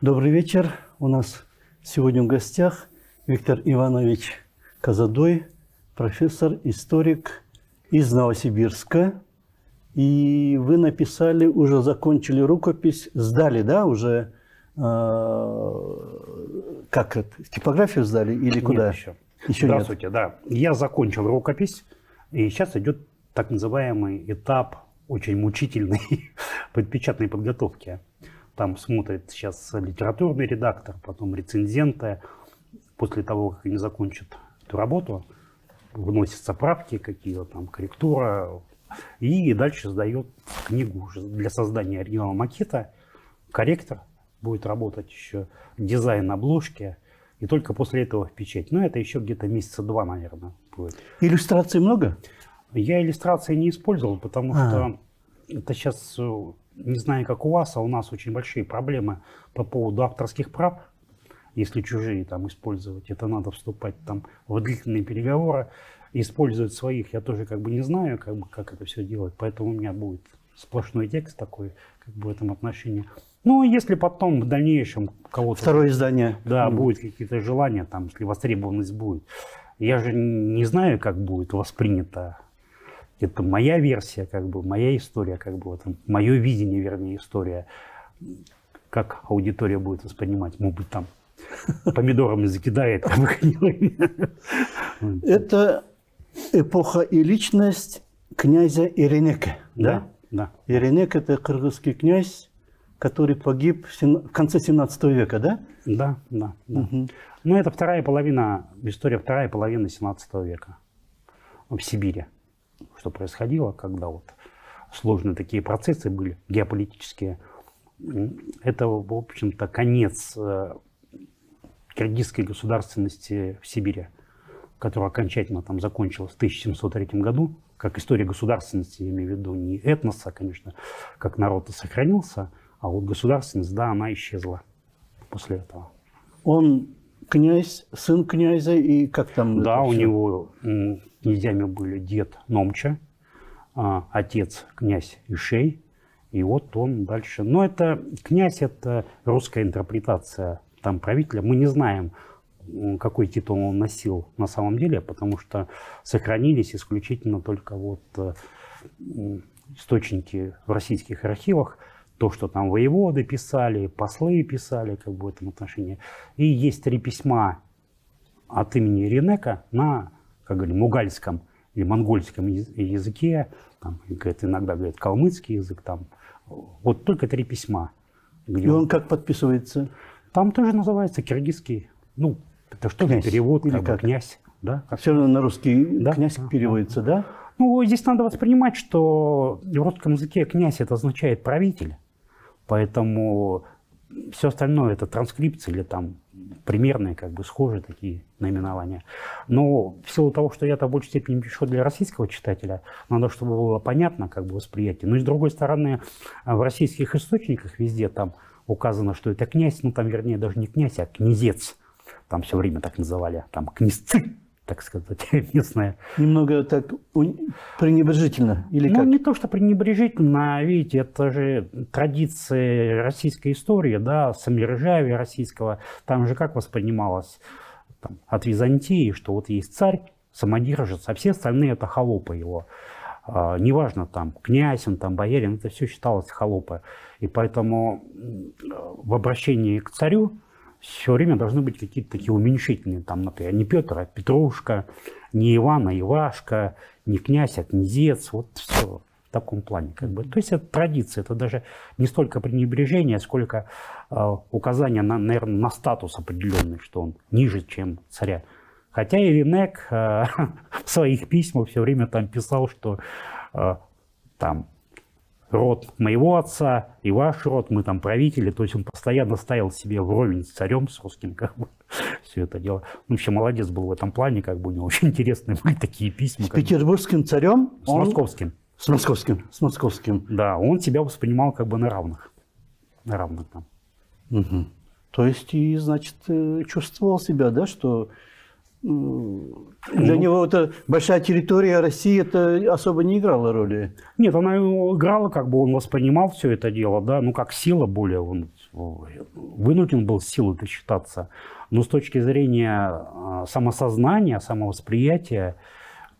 Добрый вечер. У нас сегодня в гостях Виктор Иванович Казадой, профессор, историк из Новосибирска. И вы написали, уже закончили рукопись, сдали, да, уже, как это, типографию сдали или куда? Нет, еще. Еще Здравствуйте, да. Я закончил рукопись, и сейчас идет так называемый этап, очень мучительной предпечатной подготовки. Там смотрит сейчас литературный редактор, потом рецензенты. После того, как они закончат эту работу, вносятся правки какие-то, там, корректура. И дальше сдает книгу уже для создания оригинала макета. Корректор будет работать еще, дизайн обложки. И только после этого в печать. Но это еще где-то месяца 2, наверное, будет. Иллюстраций много? Я иллюстрации не использовал, потому что это сейчас, не знаю, как у вас, а у нас очень большие проблемы по поводу авторских прав. Если чужие там использовать, это надо вступать там в длительные переговоры. Использовать своих я тоже как бы не знаю, как это все делать. Поэтому у меня будет сплошной текст такой, как бы в этом отношении. Ну, если потом в дальнейшем кого-то... Второе издание. Да, будет какие-то желания, там, если востребованность будет. Я же не знаю, как будет воспринято. Это моя версия, как бы, моя история, как бы, мое видение, вернее, история. Как аудитория будет воспринимать. Может быть, там помидорами закидает. Это эпоха и личность князя Иринека, да? Да. Иринек – это кыргызский князь, который погиб в конце 17 века, да? Да. Угу. Ну, это вторая половина, история вторая половина 17 века в Сибири. Что происходило, когда вот сложные такие процессы были, геополитические. Это, в общем-то, конец киргизской государственности в Сибири, которая окончательно там закончилась в 1703 году. Как история государственности, я имею в виду не этноса, конечно, как народ сохранился, а вот государственность, да, она исчезла после этого. Он князь, сын князя и как там? Да, у него князьями были дед Номча, отец князь Ишей, и вот он дальше. Но это князь, это русская интерпретация там правителя. Мы не знаем, какой титул он носил на самом деле, потому что сохранились исключительно только вот источники в российских архивах, то, что там воеводы писали, послы писали, как бы в этом отношении. И есть 3 письма от имени Иринека на, как говорим, мугальском или монгольском языке, там, иногда говорят калмыцкий язык, там, вот только 3 письма. И он как подписывается? Там тоже называется киргизский, ну, это что за перевод, или как князь, да? Все равно на русский да? князь переводится, да? Ну, здесь надо воспринимать, что в русском языке князь это означает правитель, поэтому все остальное это транскрипции или там примерные, как бы схожие такие наименования. Но в силу того, что я-то в большей степени пишу для российского читателя, надо, чтобы было понятно, как бы восприятие. Но и с другой стороны, в российских источниках везде там указано, что это князь, ну там вернее даже не князь, а князец. Там все время так называли, там князцы, так сказать, местные. Немного так пренебрежительно или ну, как? Не то, что пренебрежительно, видите, это же традиции российской истории, да, самодержавия российского. Там же как воспринималось там, от Византии, что вот есть царь, самодержец, а все остальные это холопы его. Неважно, там, князь, он там, боярин, это все считалось холопы. И поэтому в обращении к царю все время должны быть какие-то такие уменьшительные, там, например, не Петр, а Петрушка, не Иван, а Ивашка, не князь, а князец, вот все в таком плане. Как бы. То есть это традиция, это даже не столько пренебрежение, сколько указание, наверное, на статус определенный, что он ниже, чем царя. Хотя Иринек в своих письмах все время там писал, что там род моего отца и ваш род, мы там правители, то есть он постоянно ставил себе вровень с царем, с русским, как бы, все это дело. Он вообще молодец был в этом плане, как бы у него очень интересные были такие письма. С петербургским царем? С московским. С московским. Да, он себя воспринимал как бы на равных. На равных там. Угу. То есть, и, значит, чувствовал себя, да, что для него это большая территория России, это особо не играло роли? Нет, она играла, как бы он воспринимал все это дело, да, ну как сила более, он вынужден был с силой досчитаться. Но с точки зрения самосознания, самовосприятия,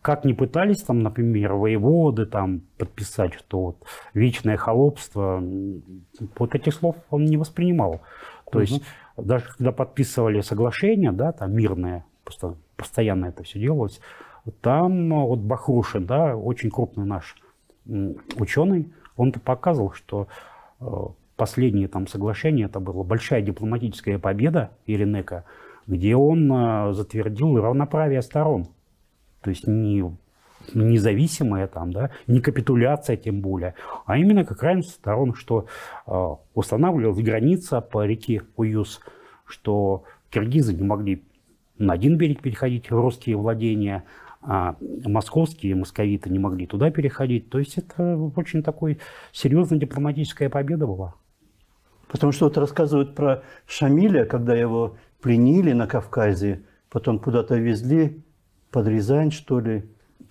как ни пытались там, например, воеводы там подписать, что вот вечное холопство, вот этих слов он не воспринимал. То есть даже когда подписывали соглашение, да, там мирное, просто постоянно это все делалось, там вот Бахрушин, да, очень крупный наш ученый, он-то показывал, что последнее там соглашение, это была большая дипломатическая победа Иринека, где он затвердил равноправие сторон. То есть не независимая там, да, не капитуляция тем более, а именно как равенство сторон, что устанавливалась граница по реке Уюз, что киргизы не могли на один берег переходить в русские владения, а московские московиты не могли туда переходить. То есть это очень такой серьезная дипломатическая победа была. Потому что вот рассказывают про Шамиля, когда его пленили на Кавказе, потом куда-то везли, под Рязань, что ли.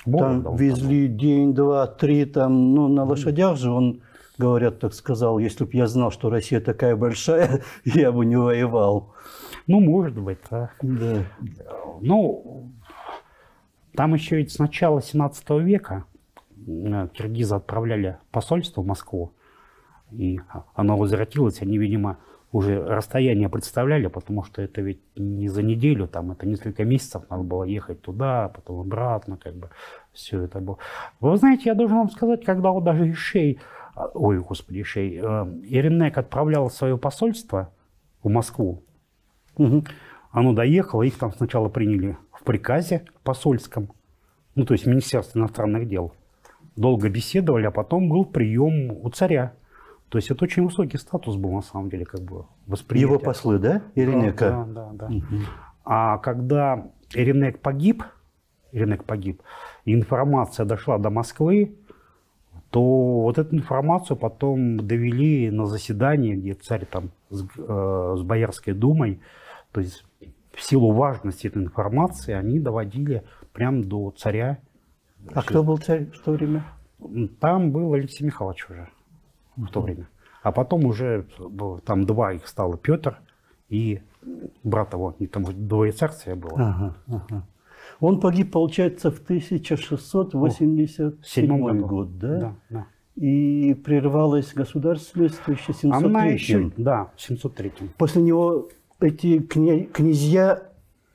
Там везли день, два, три, там, ну, на лошадях же он, говорят, так сказал, если бы я знал, что Россия такая большая, я бы не воевал. Ну, может быть, да. Да. Ну, там еще ведь с начала 17 века киргизы отправляли посольство в Москву, и оно возвратилось, они, видимо, уже расстояние представляли, потому что это ведь не за неделю, там это несколько месяцев надо было ехать туда, потом обратно, как бы все это было. Вы знаете, я должен вам сказать, когда вот даже Ишей, ой, господи, Ишей, Иринек отправлял свое посольство в Москву, оно доехало, их там сначала приняли в приказе посольском, ну то есть в Министерстве иностранных дел, долго беседовали, а потом был прием у царя. То есть это очень высокий статус был, на самом деле, как бы восприятие. Его послы, да, Иринека? Да. А когда Иринек погиб, информация дошла до Москвы, то вот эту информацию потом довели на заседание, где царь там с Боярской думой, то есть в силу важности этой информации они доводили прямо до царя. А кто был царь в то время? Там был Алексей Михайлович уже. В то время. А потом уже там два их стало, Петр и брат его, и там двоецарствие было. Он погиб, получается, в 1687 год, да? Да. И прервалась государственность в 1703. Она еще, да, в 703. После него эти князья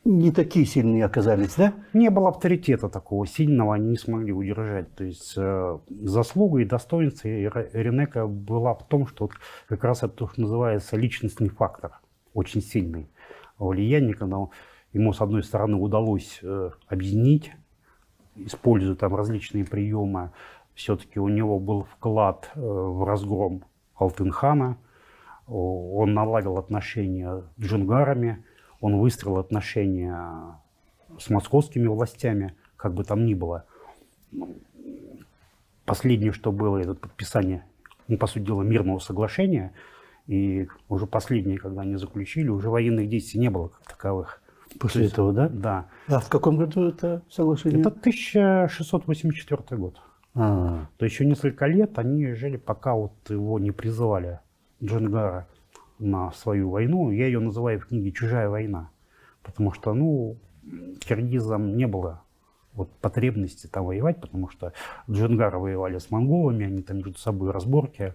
не такие сильные оказались, да? Не было авторитета такого сильного, они не смогли удержать. То есть заслуга и достоинство Иринека была в том, что вот как раз это то, что называется личностный фактор, очень сильный влияние, когда ему, с одной стороны, удалось объединить, используя там различные приемы, все-таки у него был вклад в разгром Алтын-хана, он наладил отношения с джунгарами, он выстроил отношения с московскими властями, как бы там ни было. Последнее, что было, это подписание, ну, по сути дела, мирного соглашения. И уже последнее, когда они заключили, уже военных действий не было как таковых. После этого, да? Да. А в каком году это соглашение? Это 1684 год. То еще несколько лет они жили, пока вот его не призывали джунгары на свою войну. Я ее называю в книге «Чужая война», потому что, ну, киргизам не было вот потребности там воевать, потому что джунгары воевали с монголами, они там между собой разборки,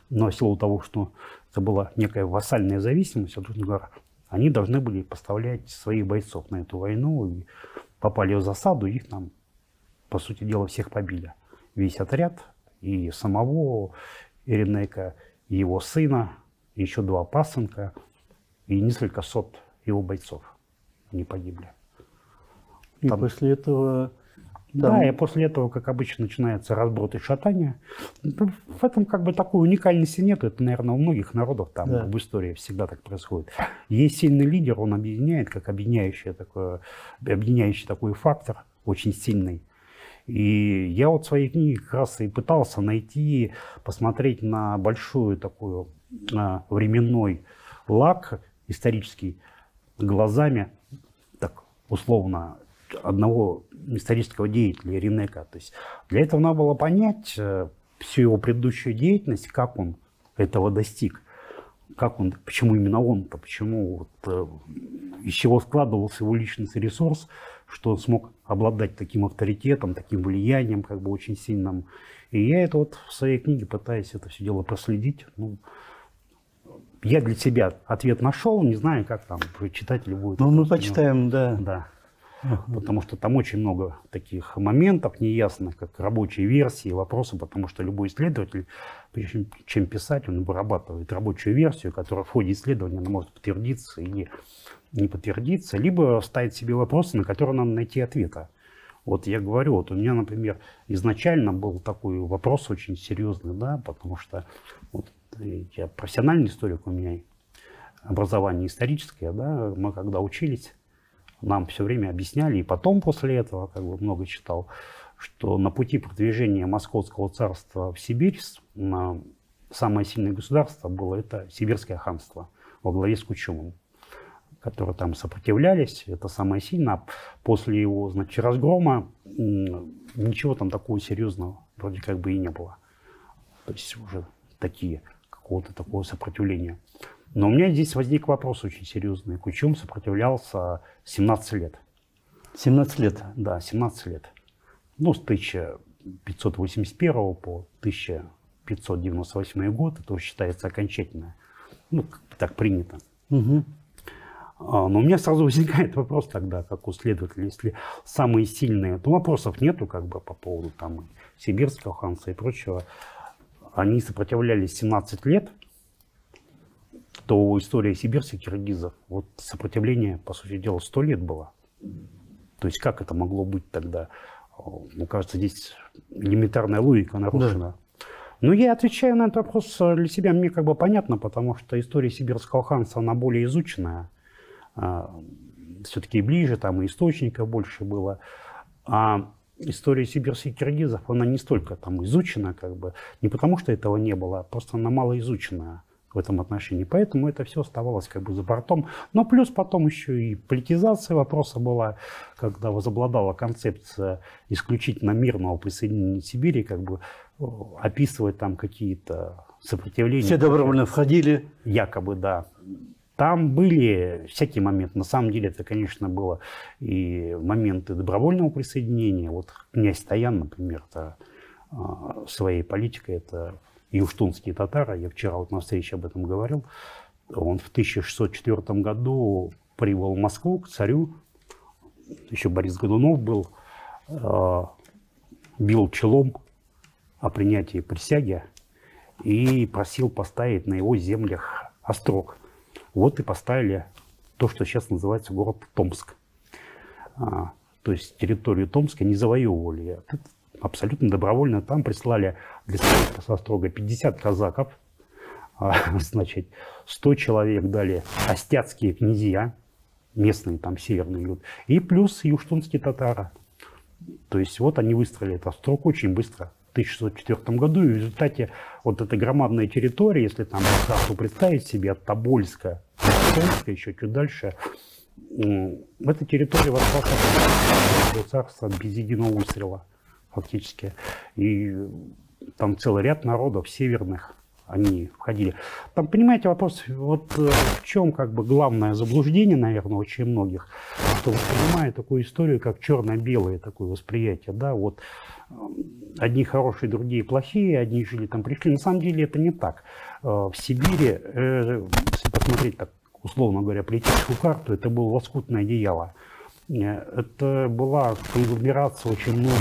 но в силу того, что это была некая вассальная зависимость от джунгар, они должны были поставлять своих бойцов на эту войну, и попали в засаду, их там, по сути дела, всех побили. Весь отряд, и самого Иринека, и его сына, еще два пасынка и несколько сот его бойцов не погибли. И там... после этого... Да, и после этого, как обычно, начинается разброд и шатание. В этом как бы такой уникальности нет. Это, наверное, у многих народов там в истории всегда так происходит. Есть сильный лидер, он объединяет, как объединяющий такой фактор, очень сильный. И я вот в своей книге как раз и пытался найти, посмотреть на большую такую временной лак исторический глазами, так условно, одного исторического деятеля Иринека. То есть для этого надо было понять всю его предыдущую деятельность, как он этого достиг. как он, почему именно он-то, почему, вот, из чего складывался его личностный ресурс, что он смог обладать таким авторитетом, таким влиянием, как бы очень сильным. И я это вот в своей книге пытаюсь это все дело проследить. Ну, я для себя ответ нашел, не знаю, как там читатели будут. Ну, мы почитаем, да. Да. Потому что там очень много таких моментов неясных, как рабочие версии, вопросы, потому что любой исследователь, прежде чем писать, он вырабатывает рабочую версию, которая в ходе исследования она может подтвердиться или не подтвердиться, либо ставит себе вопросы, на которые надо найти ответы. Вот я говорю, вот у меня, например, изначально был такой вопрос очень серьезный, да, потому что вот я профессиональный историк, у меня образование историческое, да, мы когда учились, нам все время объясняли, и потом после этого, как бы много читал, что на пути продвижения Московского царства в Сибирь самое сильное государство было это Сибирское ханство во главе с Кучумом, которые там сопротивлялись, это самое сильное. А после его, значит, разгрома ничего там такого серьезного вроде как бы и не было. То есть уже какого-то такого сопротивления. Но у меня здесь возник вопрос очень серьезный. Кучум сопротивлялся 17 лет. 17 лет? Да, 17 лет. Ну, с 1581 по 1598 год, это уже считается окончательно. Ну, как бы так принято. Угу. Но у меня сразу возникает вопрос тогда, как у следователя, если самые сильные, то вопросов нету как бы по поводу там Сибирского ханства и прочего, они сопротивлялись 17 лет, то история сибирских киргизов, вот сопротивление, по сути дела, 100 лет было. То есть как это могло быть тогда? Мне кажется, здесь элементарная логика нарушена. Да. Но я отвечаю на этот вопрос для себя, мне как бы понятно, потому что история сибирского ханства, она более изученная. Все-таки ближе, там и источников больше было. А история сибирских киргизов, она не столько там изучена, как бы, не потому что этого не было, а просто она мало изученная в этом отношении. Поэтому это все оставалось как бы за бортом. Но плюс потом еще и политизация вопроса была, когда возобладала концепция исключительно мирного присоединения Сибири, как бы описывать там какие-то сопротивления. Все добровольно входили. Якобы, да. Там были всякие моменты. На самом деле это, конечно, было и моменты добровольного присоединения. Вот князь Стоян, например, это, своей политикой, это юштунские татары. Я вчера вот на встрече об этом говорил. Он в 1604 году прибыл в Москву к царю. Еще Борис Годунов был. Бил челом о принятии присяги и просил поставить на его землях острог. Вот и поставили то, что сейчас называется город Томск. То есть территорию Томска не завоевывали. Абсолютно добровольно там прислали для строительства острога 50 казаков. Значит, 100 человек дали остяцкие князья, местные там северные люди, и плюс юштунские татары. То есть вот они выстроили этот острог очень быстро. В 1604 году, и в результате вот эта громадная территория, если там карту представить себе от Тобольска, Томска, еще чуть дальше, эта территория восстала царства без единого выстрела фактически. И там целый ряд народов северных, они входили. Там, понимаете, вопрос, вот в чем как бы главное заблуждение, наверное, очень многих, что воспринимают такую историю, как черно-белое такое восприятие, да, вот одни хорошие, другие плохие, одни жили там, пришли. На самом деле это не так. В Сибири, если посмотреть так, условно говоря, политическую карту, это было лоскутное одеяло. Это была конгломерация очень много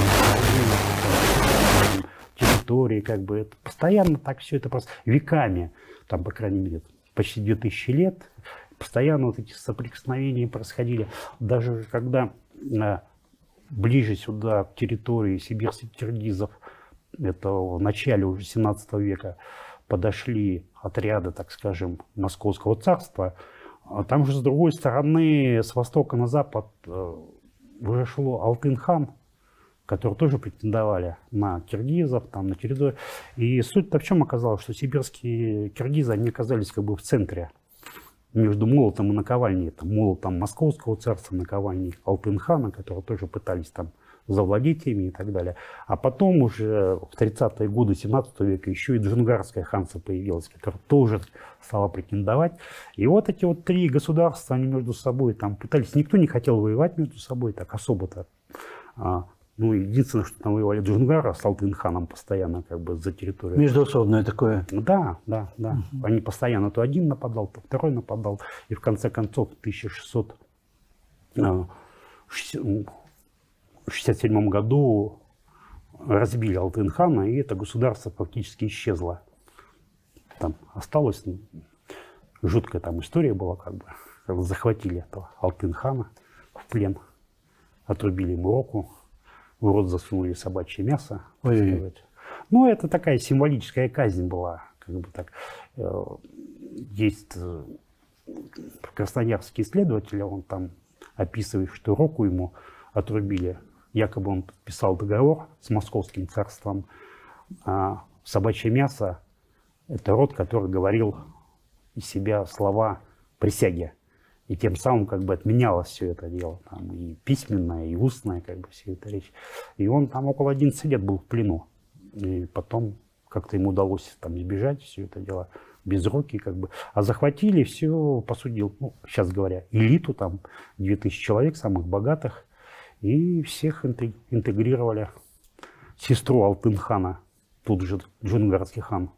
территории, как бы это постоянно так все это просто веками, там, по крайней мере, почти 2000 лет, постоянно вот эти соприкосновения происходили. Даже когда ближе сюда, к территории сибирских киргизов, это в начале уже 17 века, подошли отряды, так скажем, Московского царства, там же с другой стороны, с востока на запад, уже шло Алтын-хан, которые тоже претендовали на киргизов, там, на территорию. И суть-то в чем оказалось, что сибирские киргизы, они оказались как бы в центре, между молотом и наковальней. Там, молотом Московского царства, наковальней Алтын-хана, которые тоже пытались там завладеть ими и так далее. А потом уже в 30-е годы 17 века еще и Джунгарское ханство появилось, которое тоже стало претендовать. И вот эти вот три государства, они между собой там пытались, никто не хотел воевать между собой так особо-то. Ну, единственное, что там воевали Джунгары с Алтын-ханом постоянно как бы за территорию. Междоусобное такое. Да. Они постоянно то один нападал, то второй нападал. И в конце концов в 1667 году разбили Алтын-хана, и это государство фактически исчезло. Там осталась жуткая там история была, как бы захватили этого Алтын-хана в плен, отрубили ему руку. В рот засунули собачье мясо. Ну, это такая символическая казнь была. Как бы так. Есть красноярский исследователь, он там описывает, что руку ему отрубили. Якобы он подписал договор с Московским царством. А собачье мясо – это род, который говорил из себя слова присяги. И тем самым как бы отменялось все это дело. Там и письменное, и устное, как бы все это речь. И он там около 11 лет был в плену. И потом как-то ему удалось там избежать все это дело без руки, как бы. А захватили все, посудил, ну, сейчас говоря, элиту, там 2000 человек, самых богатых. И всех интегрировали. Сестру Алтын-хана, тут же Джунгарский хан.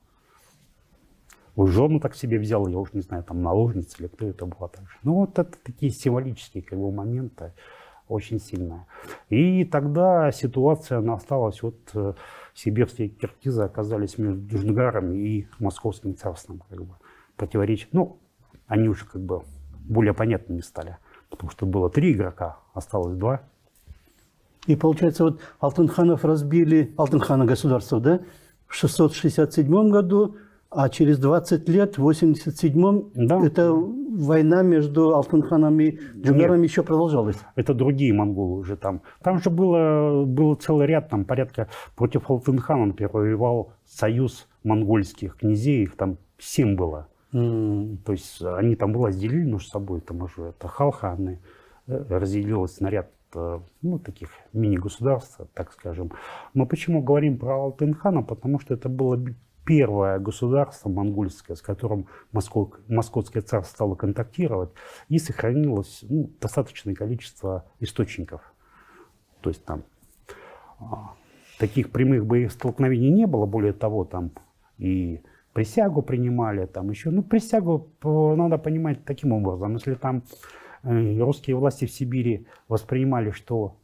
Жену так себе взял, я уж не знаю, там наложница или кто это была также. Ну вот это такие символические как бы моменты, очень сильные. И тогда ситуация, она осталась, вот сибирские киргизы оказались между Джунгарами и Московским царством, как бы противоречия. Ну, они уже как бы более понятными стали, потому что было 3 игрока, осталось 2. И получается, вот Алтын-ханов разбили, Алтын-хана государство, да, в 667 году, а через 20 лет, в 87-м, да, эта война между Алтын-ханом и Джунгарами еще продолжалась. Это другие монголы уже там. Там же был целый ряд, там порядка, против Алтын-хана, например, воевал союз монгольских князей, их там 7 было. То есть они там разделили между собой, там уже это Халханы разделилось на ряд, ну, таких мини-государств, так скажем. Но почему говорим про Алтын-хана? Потому что это было первое государство монгольское, с которым Московское царство стало контактировать, и сохранилось, ну, достаточное количество источников. То есть там таких прямых боевых столкновений не было, более того, там и присягу принимали, там еще, ну, присягу надо понимать таким образом, если там русские власти в Сибири воспринимали, что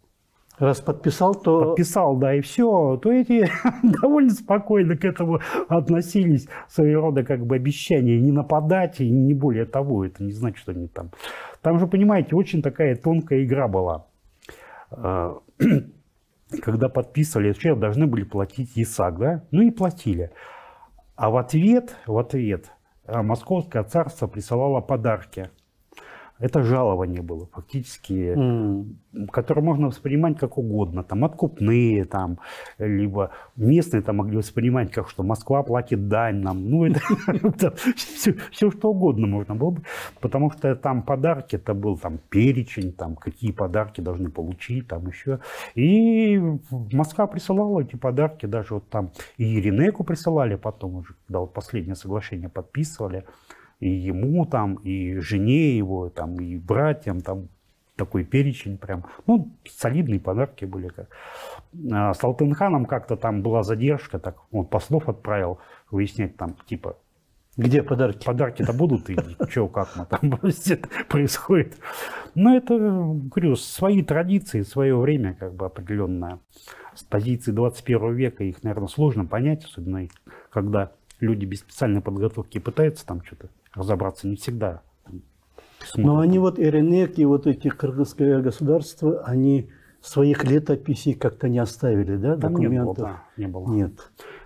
раз подписал, то... Подписал, да, и все, то эти довольно спокойно к этому относились, своего рода как бы обещания не нападать, и не более того, это не значит, что они там. Там же, понимаете, очень такая тонкая игра была. Когда подписывали, вообще должны были платить ЕСАК, да, ну и платили. А в ответ Московское царство присылало подарки. Это жалование было фактически, которое можно воспринимать как угодно. Там откупные, там, либо местные там могли воспринимать как, что Москва платит дань нам. Ну, это все что угодно можно было бы. Потому что там подарки, это был там перечень, там, какие подарки должны получить, там еще. И Москва присылала эти подарки, даже вот там и Иринеку присылали потом уже, когда вот последнее соглашение подписывали. И ему там, и жене его, там, и братьям, там такой перечень прям. Ну, солидные подарки были. С Алтын-ханом как-то там была задержка, так он послов отправил выяснять там, типа, где подарки? Подарки-то будут, и что, как мы там происходит. Но это, говорю, свои традиции, свое время как бы определенное. С позиции 21 века их, наверное, сложно понять, особенно когда люди без специальной подготовки пытаются там что-то разобраться, не всегда. Но они вот Эренек и вот эти кыргызское государство, они своих летописей как-то не оставили, да, там документов? Не было. Нет.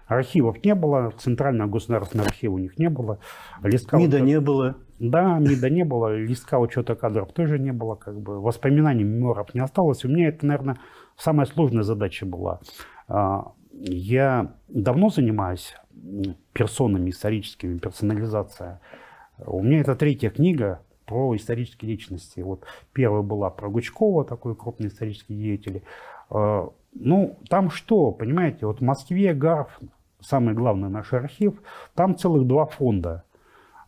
Архивов не было, центрального государственного архива у них не было. МИДа не было. Да, МИДа не было, листка учета кадров тоже не было, как бы воспоминаний, мемуаров не осталось. У меня это, наверное, самая сложная задача была. Я давно занимаюсь персонами историческими, персонализацией. У меня это 3-я книга про исторические личности. Вот первая была про Гучкова, такой крупный исторический деятель. Ну, там что, понимаете, вот в Москве ГАРФ, самый главный наш архив, там целых 2 фонда.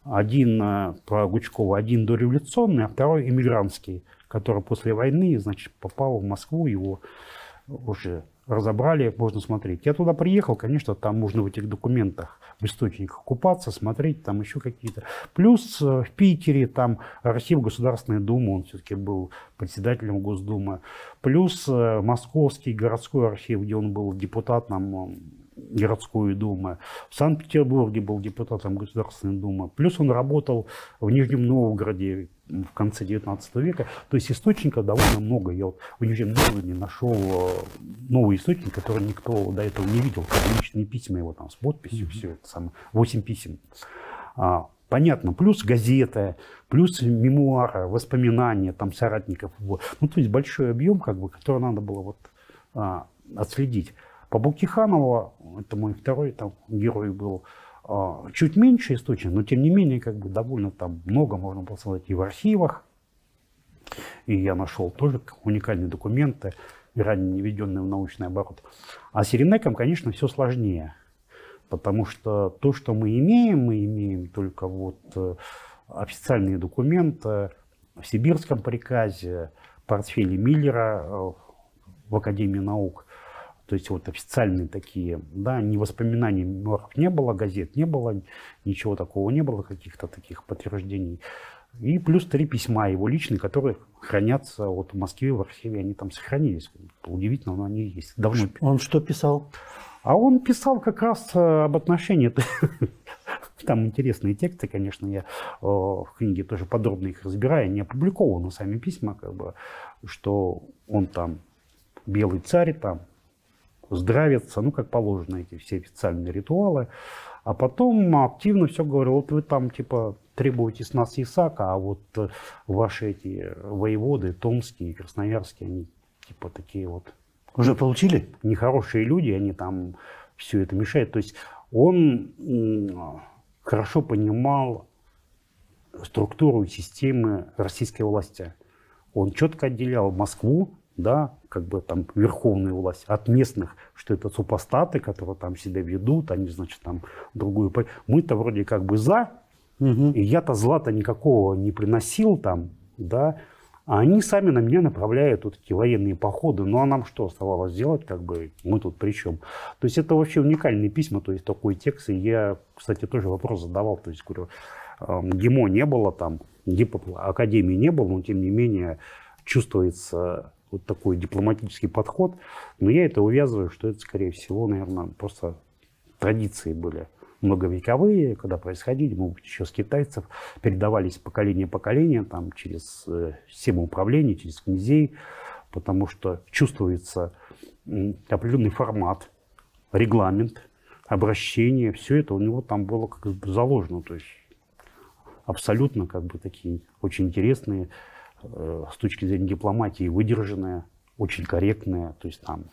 Один про Гучкова, один дореволюционный, а второй эмигрантский, который после войны, значит, попал в Москву, его уже разобрали, можно смотреть. Я туда приехал, конечно, там можно в этих документах, в источниках купаться, смотреть, там еще какие-то. Плюс в Питере там архив Государственной Думы, он все-таки был председателем Госдумы. Плюс Московский городской архив, где он был депутатом городской думы. В Санкт-Петербурге был депутатом Государственной Думы. Плюс он работал в Нижнем Новгороде в конце 19 века. То есть источников довольно много. Я вот в Нижнем Новгороде нашел новый источник, который никто до этого не видел. Личные письма его там с подписью, все это самое. 8 писем. Понятно. Плюс газеты, плюс мемуары, воспоминания там соратников. Вот. Ну, то есть большой объем, как бы, который надо было вот, отследить. По Бухтиханову, это мой второй там герой был, чуть меньше источников, но тем не менее как бы довольно там много можно было сказать и в архивах. И я нашел тоже уникальные документы, ранее не введенные в научный оборот. А с Иринеком, конечно, все сложнее. Потому что то, что мы имеем только вот официальные документы в Сибирском приказе, портфеле Миллера в Академии наук. То есть вот официальные такие, да, ни воспоминаний, мемуаров не было, газет не было, ничего такого не было, каких-то таких подтверждений. И плюс 3 письма его личные, которые хранятся вот в Москве, в архиве, они там сохранились. Удивительно, но они есть. Давно. Он что писал? А он писал как раз об отношениях. Там интересные тексты, конечно, я в книге тоже подробно их разбираю, не опубликованы сами письма, как бы, что он там белый царь, там, здравится, ну, как положено, эти все официальные ритуалы. А потом активно все говорил, вот вы там, типа, требуете с нас Исаака, а вот ваши эти воеводы, томские, красноярские, они, типа, такие вот... Уже получили? Нехорошие люди, они там все это мешают. То есть он хорошо понимал структуру и системы российской власти. Он четко отделял Москву, да, как бы там верховную власть от местных, что это супостаты, которые там себя ведут, они, значит, там другую... Мы-то вроде как бы за, и я-то зла-то никакого не приносил там, да, а они сами на меня направляют вот эти военные походы. Ну а нам что оставалось делать, как бы, мы тут при чем? То есть это вообще уникальные письма, то есть такой текст, и я, кстати, тоже вопрос задавал, то есть, говорю, ГИМО не было там, Академии не было, но тем не менее чувствуется вот такой дипломатический подход. Но я это увязываю, что это, скорее всего, наверное, просто традиции были многовековые, когда происходили, может быть, еще с китайцев, передавались поколение поколения, там, через систему управления, через князей, потому что чувствуется определенный формат, регламент, обращение, все это у него там было как бы заложено, то есть абсолютно как бы такие очень интересные, с точки зрения дипломатии, выдержанные, очень корректные, то есть там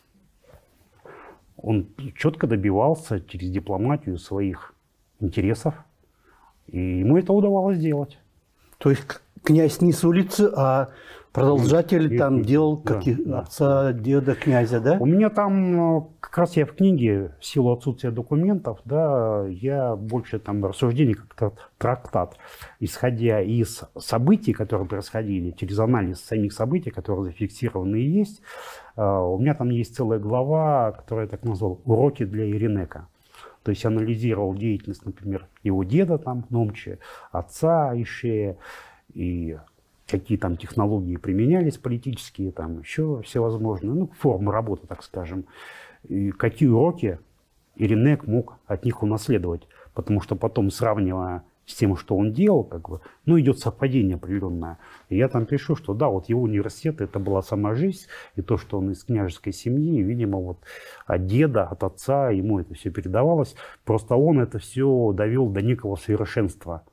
он четко добивался через дипломатию своих интересов, и ему это удавалось сделать. То есть князь не с улицы, а продолжатель там делал отца, деда, князя, да? У меня там, как раз я в книге, в силу отсутствия документов, да, я больше там рассуждений, как трактат, исходя из событий, которые происходили, через анализ самих событий, которые зафиксированы и есть. У меня там есть целая глава, которую я так назвал «Уроки для Иринека». То есть анализировал деятельность, например, его деда, там, Номче, отца Ишея, и какие там технологии применялись политические, там еще всевозможные, ну, формы работы, так скажем. И какие уроки Иринек мог от них унаследовать. Потому что потом, сравнивая с тем, что он делал, как бы, ну, идет совпадение определенное. И я там пишу, что да, вот его университет, это была сама жизнь, и то, что он из княжеской семьи, и, видимо, вот от деда, от отца ему это все передавалось. Просто он это все довел до некого совершенства.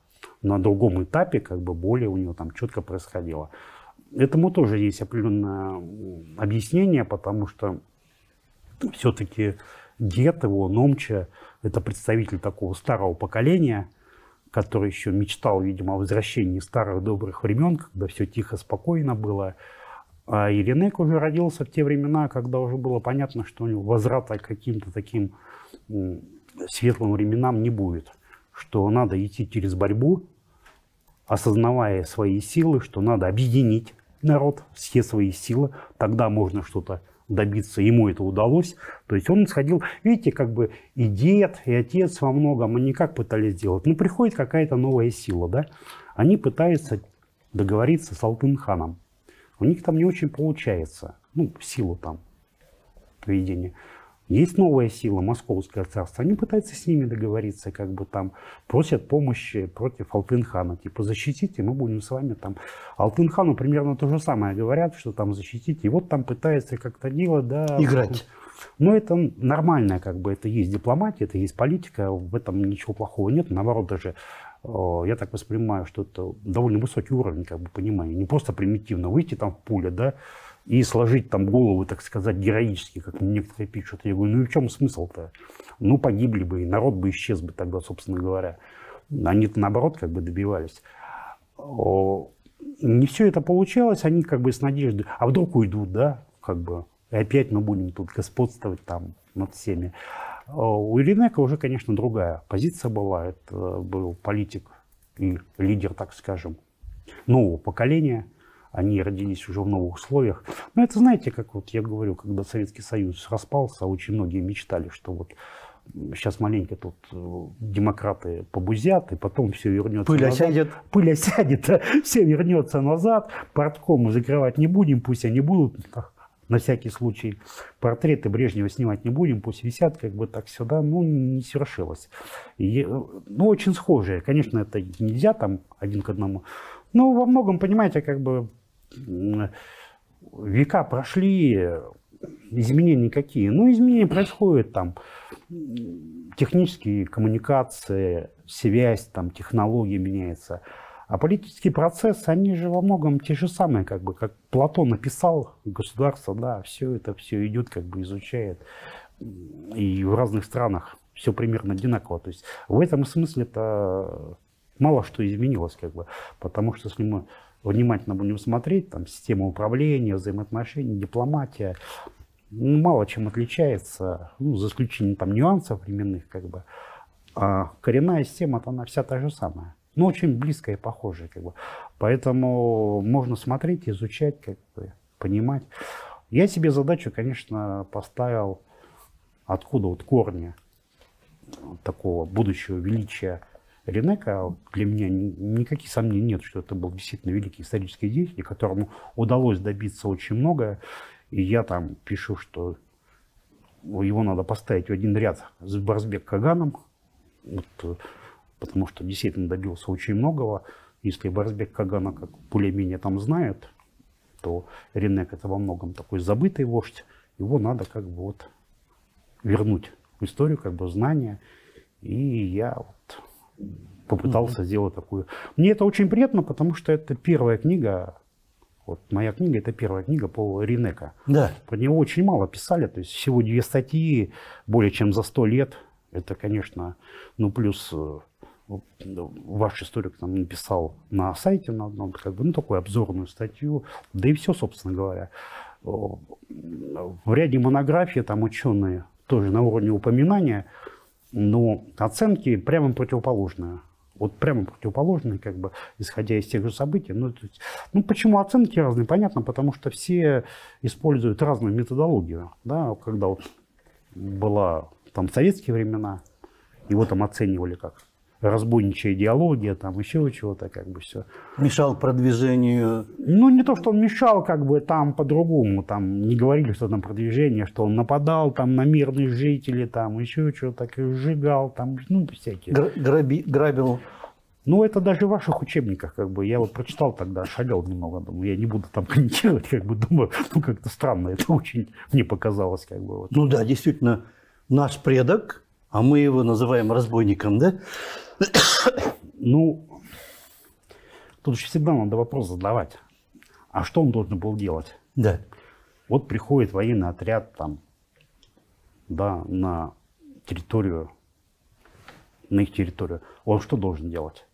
На другом этапе, как бы, более у него там четко происходило. Этому тоже есть определенное объяснение, потому что все-таки дед его, Номча, это представитель такого старого поколения, который еще мечтал, видимо, о возвращении старых добрых времен, когда все тихо, спокойно было. А Иринек уже родился в те времена, когда уже было понятно, что у него возврата к каким-то таким светлым временам не будет. Что надо идти через борьбу, осознавая свои силы, что надо объединить народ, все свои силы, тогда можно что-то добиться. Ему это удалось. То есть он исходил, видите, как бы и дед, и отец во многом, они как пытались сделать? Ну, приходит какая-то новая сила, да? Они пытаются договориться с Алтын-ханом. У них там не очень получается, ну, силу там поведения. Есть новая сила, Московское царство, они пытаются с ними договориться, как бы там просят помощи против Алтын-хана, типа защитите, мы будем с вами там. Алтын-хану примерно то же самое говорят, что там защитите, и вот там пытаются как-то делать, да. Играть. Но это нормально, как бы, это есть дипломатия, это есть политика, в этом ничего плохого нет, наоборот, даже я так воспринимаю, что это довольно высокий уровень, как бы, понимания, не просто примитивно выйти там в поле, да, и сложить там голову, так сказать, героически, как некоторые пишут. Я говорю, ну и в чем смысл-то? Ну, погибли бы, и народ бы исчез бы тогда, собственно говоря. Они-то наоборот как бы добивались. Не все это получалось, они как бы с надеждой, а вдруг уйдут, да, как бы, и опять мы будем тут господствовать там над всеми. У Иринека уже, конечно, другая позиция была. Это был политик и лидер, так скажем, нового поколения. Они родились уже в новых условиях. Но это, знаете, как вот я говорю, когда Советский Союз распался, очень многие мечтали, что вот сейчас маленько тут демократы побузят, и потом все вернется Пыль назад. осядет. Пыль осядет, все вернется назад. Портком мы закрывать не будем, пусть они будут, на всякий случай. Портреты Брежнева снимать не будем, пусть висят, как бы так сюда. Ну, не свершилось. Ну, очень схожие. Конечно, это нельзя там один к одному. Но во многом, понимаете, как бы века прошли, изменения какие? Ну, изменения происходят там, технические коммуникации, связь, там, технологии меняются. А политические процессы, они же во многом те же самые, как бы, как Платон написал, государство, да, все это все идет, как бы изучает. И в разных странах все примерно одинаково. То есть в этом смысле это мало что изменилось, как бы, потому что если мы внимательно будем смотреть, там, система управления, взаимоотношений, дипломатия, ну, мало чем отличается, ну, за исключением там нюансов временных, как бы, а коренная система-то она вся та же самая, но очень близкая и похожая, как бы, поэтому можно смотреть, изучать, как бы, понимать. Я себе задачу, конечно, поставил, откуда вот корни такого будущего величия Иринека. Для меня никаких сомнений нет, что это был действительно великий исторический деятель, которому удалось добиться очень многое. И я там пишу, что его надо поставить в один ряд с Барсбек Каганом, вот, потому что действительно добился очень многого. Если Барсбек Кагана как более-менее там знают, то Иринек это во многом такой забытый вождь. Его надо как бы вот вернуть в историю, как бы знания. И я вот попытался сделать такую. Мне это очень приятно, потому что это первая книга. Вот моя книга — это первая книга по Иринека. Да. Про него очень мало писали, то есть всего 2 статьи, более чем за 100 лет. Это, конечно, ну плюс ваш историк там написал на сайте на одном, как бы, ну, такую обзорную статью, да и все, собственно говоря. В ряде монографий там ученые тоже на уровне упоминания, но оценки прямо противоположные. Вот прямо противоположные, как бы, исходя из тех же событий. Ну, почему оценки разные? Понятно, потому что все используют разную методологию. Да? Когда вот была там советские времена, его там оценивали как разбойничья идеология, там еще чего-то, как бы все. Мешал продвижению? Ну, не то, что он мешал, как бы там по-другому, там не говорили, что там продвижение, что он нападал там на мирных жителей, там еще чего-то, сжигал, там, ну, всякие. Грабил? Ну, это даже в ваших учебниках, как бы, я вот прочитал тогда, шалел немного, думаю, я не буду там комментировать, как бы, думаю, ну, как-то странно, это очень мне показалось, как бы. Вот. Ну да, действительно, наш предок, а мы его называем разбойником, да? Ну, тут же всегда надо вопрос задавать. А что он должен был делать? Да. Вот приходит военный отряд там, да, на территорию, на их территорию. Он что должен делать?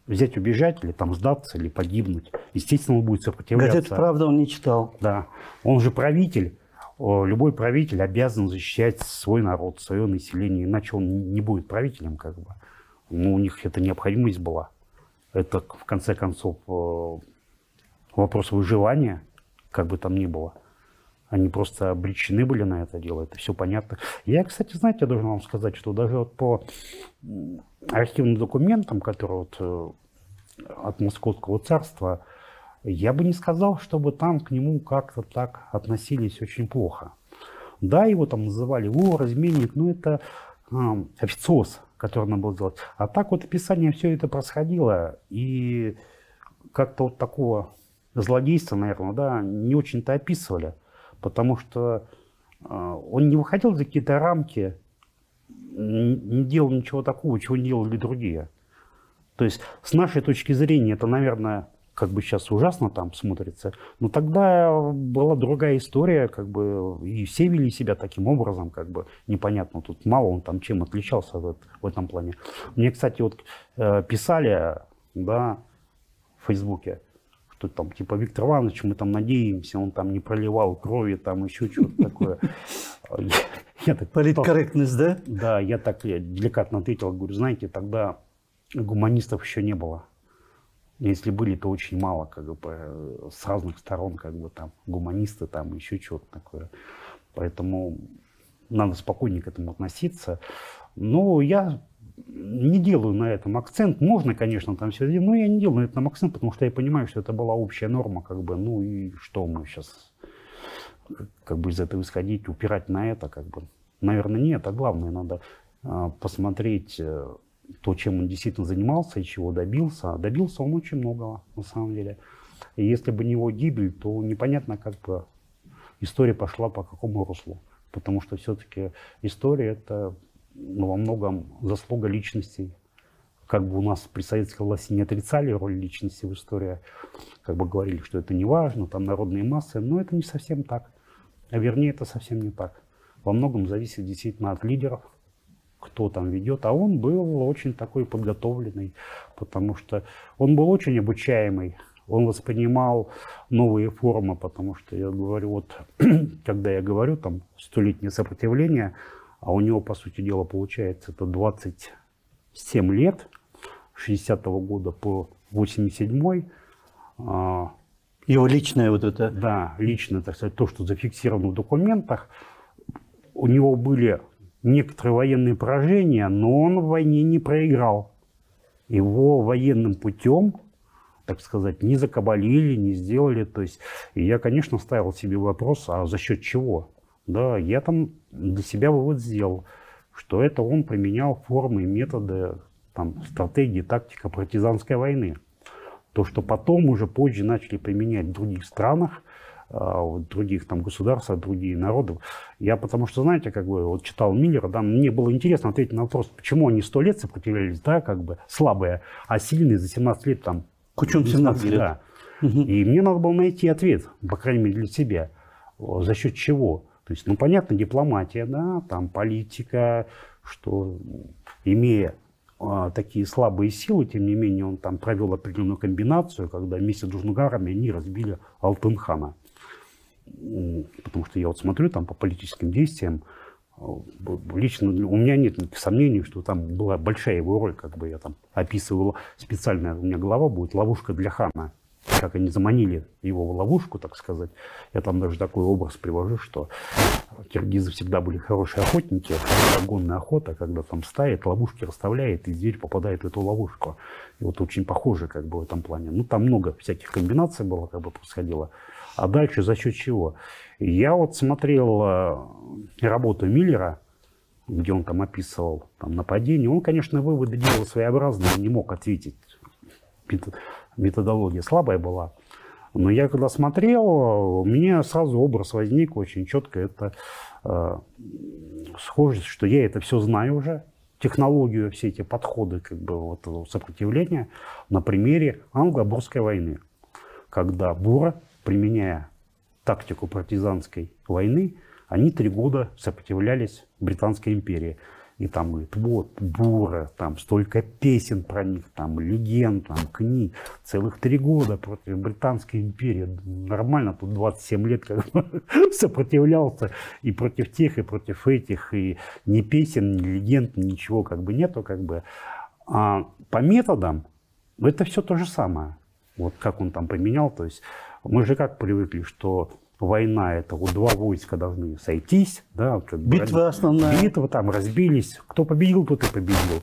взять, убежать, или там сдаться, или погибнуть. Естественно, он будет сопротивляться. Газету «Правда» он не читал. Да. Он же правитель. Любой правитель обязан защищать свой народ, свое население, иначе он не будет правителем, как бы. Ну, у них эта необходимость была. Это, в конце концов, вопрос выживания, как бы там ни было. Они просто обречены были на это дело, это все понятно. Я, кстати, знаете, я должен вам сказать, что даже вот по архивным документам, которые вот от Московского царства, я бы не сказал, чтобы там к нему как-то так относились очень плохо. Да, его там называли разменник, но это официоз, который надо было сделать. А так вот описание все это происходило, и как-то вот такого злодейства, наверное, да, не очень-то описывали. Потому что он не выходил за какие-то рамки, не делал ничего такого, чего не делали другие. То есть, с нашей точки зрения, это, наверное, как бы сейчас ужасно там смотрится, но тогда была другая история, как бы, и все вели себя таким образом, как бы, непонятно, тут мало он там чем отличался в этом плане. Мне, кстати, вот писали, да, в Фейсбуке, что там, типа, Виктор Иванович, мы там надеемся, он там не проливал крови, там еще что-то такое. Политкорректность, да? Да, я так деликатно ответил, говорю, знаете, тогда гуманистов еще не было. Если были, то очень мало, как бы, с разных сторон, как бы, там, гуманисты, там, еще что-то такое. Поэтому надо спокойнее к этому относиться. Но я не делаю на этом акцент. Можно, конечно, там все делать, но я не делаю на этом акцент, потому что я понимаю, что это была общая норма, как бы, ну и что мы сейчас, как бы, из этого исходить, упирать на это, как бы, наверное, нет. А главное, надо посмотреть то, чем он действительно занимался и чего добился. А добился он очень многого, на самом деле. И если бы не его гибель, то непонятно, как бы история пошла по какому руслу. Потому что все-таки история — это, ну, во многом заслуга личностей. Как бы у нас при советской власти не отрицали роль личности в истории, как бы говорили, что это не важно, там народные массы, но это не совсем так. А вернее, это совсем не так. Во многом зависит действительно от лидеров, кто там ведет. А он был очень такой подготовленный, потому что он был очень обучаемый. Он воспринимал новые формы, потому что я говорю, вот когда я говорю там столетнее сопротивление, а у него, по сути дела, получается это 27 лет, с 60-го года по 87-й. Его личное вот это. Да, лично, так сказать, то, что зафиксировано в документах. У него были некоторые военные поражения, но он в войне не проиграл. Его военным путем, так сказать, не закабалили, не сделали. То есть, и я, конечно, ставил себе вопрос, а за счет чего? Да, я там для себя вывод сделал, что это он применял формы и методы, там, стратегии, тактика партизанской войны. То, что потом, уже позже начали применять в других странах, в других там государствах, другие народы. Я потому что, знаете, как бы вот читал Миллера, да, мне было интересно ответить на вопрос, почему они 100 лет сопротивлялись, да, как бы слабые, а сильные за 17 лет там. Кучом 17 лет. Да. И мне надо было найти ответ, по крайней мере для себя, за счет чего. То есть, ну, понятно, дипломатия, да, там политика, что, имея такие слабые силы, тем не менее, он там провел определенную комбинацию, когда вместе с Джунгарами они разбили Алтын-хана. Потому что я вот смотрю там по политическим действиям, лично у меня нет никаких сомнений, что там была большая его роль, как бы я там описывал специально, у меня глава будет «Ловушка для хана». Как они заманили его в ловушку, так сказать. Я там даже такой образ привожу, что киргизы всегда были хорошие охотники, огонная охота, когда там ставит, ловушки расставляет, и зверь попадает в эту ловушку. И вот очень похоже, как бы, в этом плане. Ну, там много всяких комбинаций было, как бы, происходило. А дальше за счет чего? Я вот смотрел работу Миллера, где он там описывал там нападение. Он, конечно, выводы делал своеобразные, он не мог ответить. Методология слабая была. Но я когда смотрел, у меня сразу образ возник очень четко. Это схожесть, что я это все знаю уже. Технологию, все эти подходы, как бы, вот, сопротивления на примере англо-бурской войны. Когда буры, применяя тактику партизанской войны, они 3 года сопротивлялись Британской империи. И там говорит, вот, буры, там столько песен про них, там легенд, там книг, целых 3 года против Британской империи. Нормально, тут 27 лет как бы сопротивлялся и против тех, и против этих, и ни песен, ни легенд, ничего как бы нету, как бы. А по методам это все то же самое. Вот как он там поменял, то есть мы же как привыкли, что война — это вот 2 войска должны сойтись, да, как бы Битва основная. битва, там разбились, кто победил, тот и победил.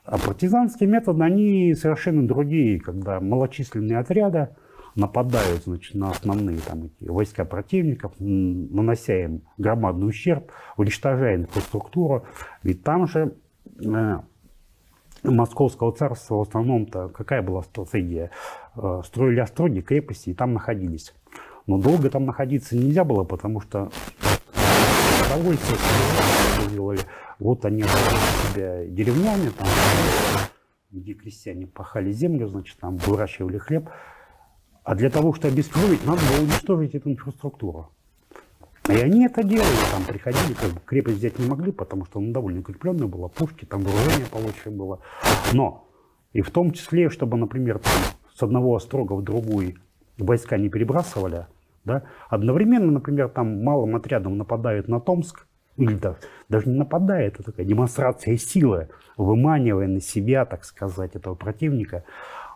А партизанские методы, они совершенно другие, когда малочисленные отряды нападают, значит, на основные там эти войска противников, нанося им громадный ущерб, уничтожая инфраструктуру. Ведь там же Московского царства в основном-то какая была стратегия? Строили остроги, крепости и там находились. Но долго там находиться нельзя было, потому что удовольствие делали. Вот они оставили себя деревнями, там, где крестьяне пахали землю, значит, там выращивали хлеб. А для того, чтобы обескровить, надо было уничтожить эту инфраструктуру. И они это делали, там приходили, как бы крепость взять не могли, потому что она довольно укрепленная была, пушки, там вооружение получше было. Но и в том числе, чтобы, например, там, с одного острога в другой войска не перебрасывали, да, одновременно, например, там малым отрядом нападают на Томск, или даже не нападает, это такая демонстрация силы, выманивая на себя, так сказать, этого противника.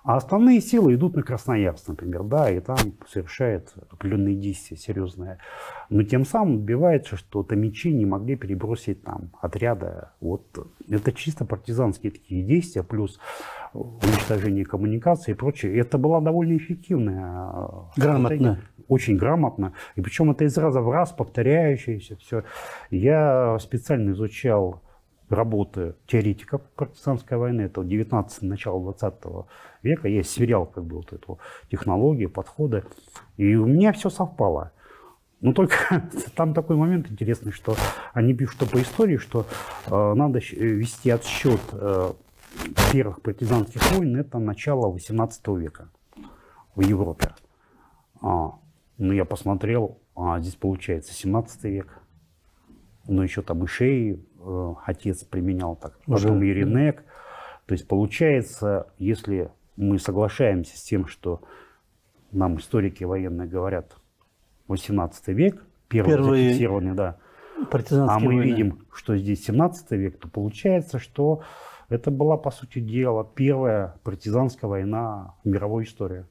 А основные силы идут на Красноярск, например, да, и там совершает определенные действия серьезные. Но тем самым добивается, что томичи не могли перебросить там отряда. Вот это чисто партизанские такие действия, плюс уничтожение коммуникации и прочее. Это была довольно эффективная Грамотно. Очень грамотно. И причем это из раза в раз повторяющееся все. Я специально изучал работы теоретиков партизанской войны, это 19 начало 20 века, я сверял как бы вот эту технологию, подходы, и у меня все совпало. Но только там такой момент интересный, что они пишут, что по истории, что надо вести отсчет первых партизанских войн, это начало 18 века в Европе. Ну, я посмотрел, здесь получается 17 век, но еще там и Шеи отец применял так, потом Иринек. То есть получается, если мы соглашаемся с тем, что нам историки военные говорят 18 век, первый зафиксированный, да, а мы видим, что здесь 17 век, то получается, что это была, по сути дела, первая партизанская война в мировой истории.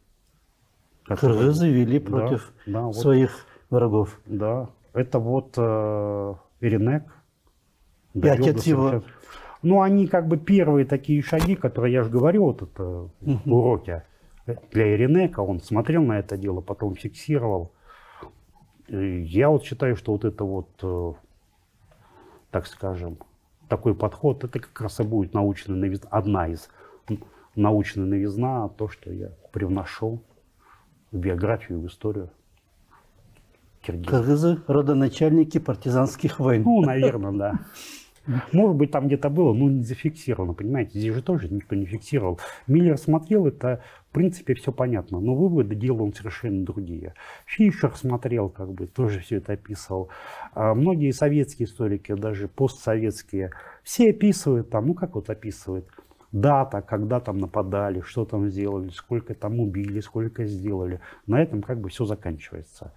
Кыргызы вели против своих врагов. Да, это вот Иринек. И отец его. Ну, они как бы первые такие шаги, которые я же говорю, вот это уроки для Иринека. Он смотрел на это дело, потом фиксировал. И я вот считаю, что вот это вот, так скажем, такой подход, это как раз и будет научная новизна, одна из научной новизна, то, что я привношу в биографию, в историю Киргизии. Кыргызы — родоначальники партизанских войн. Ну, наверное, да. Может быть, там где-то было, но не зафиксировано, понимаете, здесь же тоже никто не фиксировал. Миллер смотрел, это, в принципе, все понятно, но выводы делал он совершенно другие. Фишер смотрел, как бы, тоже все это описывал. А многие советские историки, даже постсоветские, все описывают там, ну, как вот описывают, дата, когда там нападали, что там сделали, сколько там убили, сколько сделали. На этом как бы все заканчивается.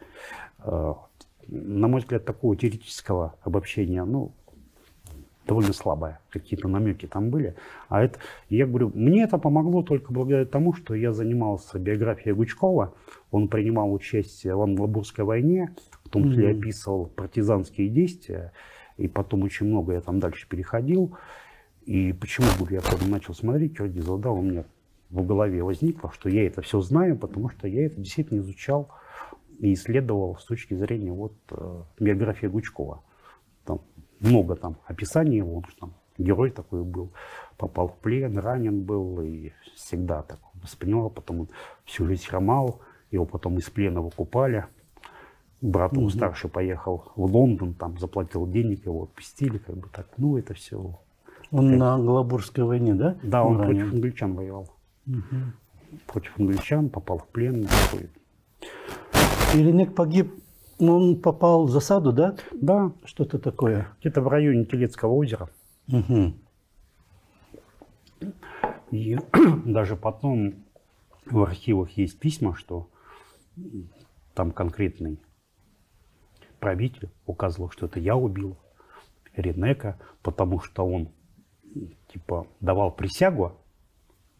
На мой взгляд, такого теоретического обобщения, ну, довольно слабое. Какие-то намеки там были. А это, я говорю, мне это помогло только благодаря тому, что я занимался биографией Гучкова. Он принимал участие в Англобурской войне, в том числе описывал партизанские действия. И потом очень много я там дальше переходил. И почему, говорю, я потом начал смотреть Киргизов, да, у меня в голове возникло, что я это все знаю, потому что я это действительно изучал и исследовал с точки зрения вот биографии Гучкова. Там много там описаний его, он там герой такой был, попал в плен, ранен был и всегда так воспринимал, потом он всю жизнь хромал, его потом из плена выкупали. Брат его старший поехал в Лондон, там заплатил денег, его отпустили, как бы так, ну это все. Он на Англобурской войне, да? Да, он против англичан воевал. Против англичан, попал в плен. Иринек погиб, он попал в засаду, да? Да. Что-то такое. Где-то в районе Телецкого озера. Угу. И даже потом в архивах есть письма, что там конкретный правитель указывал, что это я убил Ренека, потому что он типа давал присягу,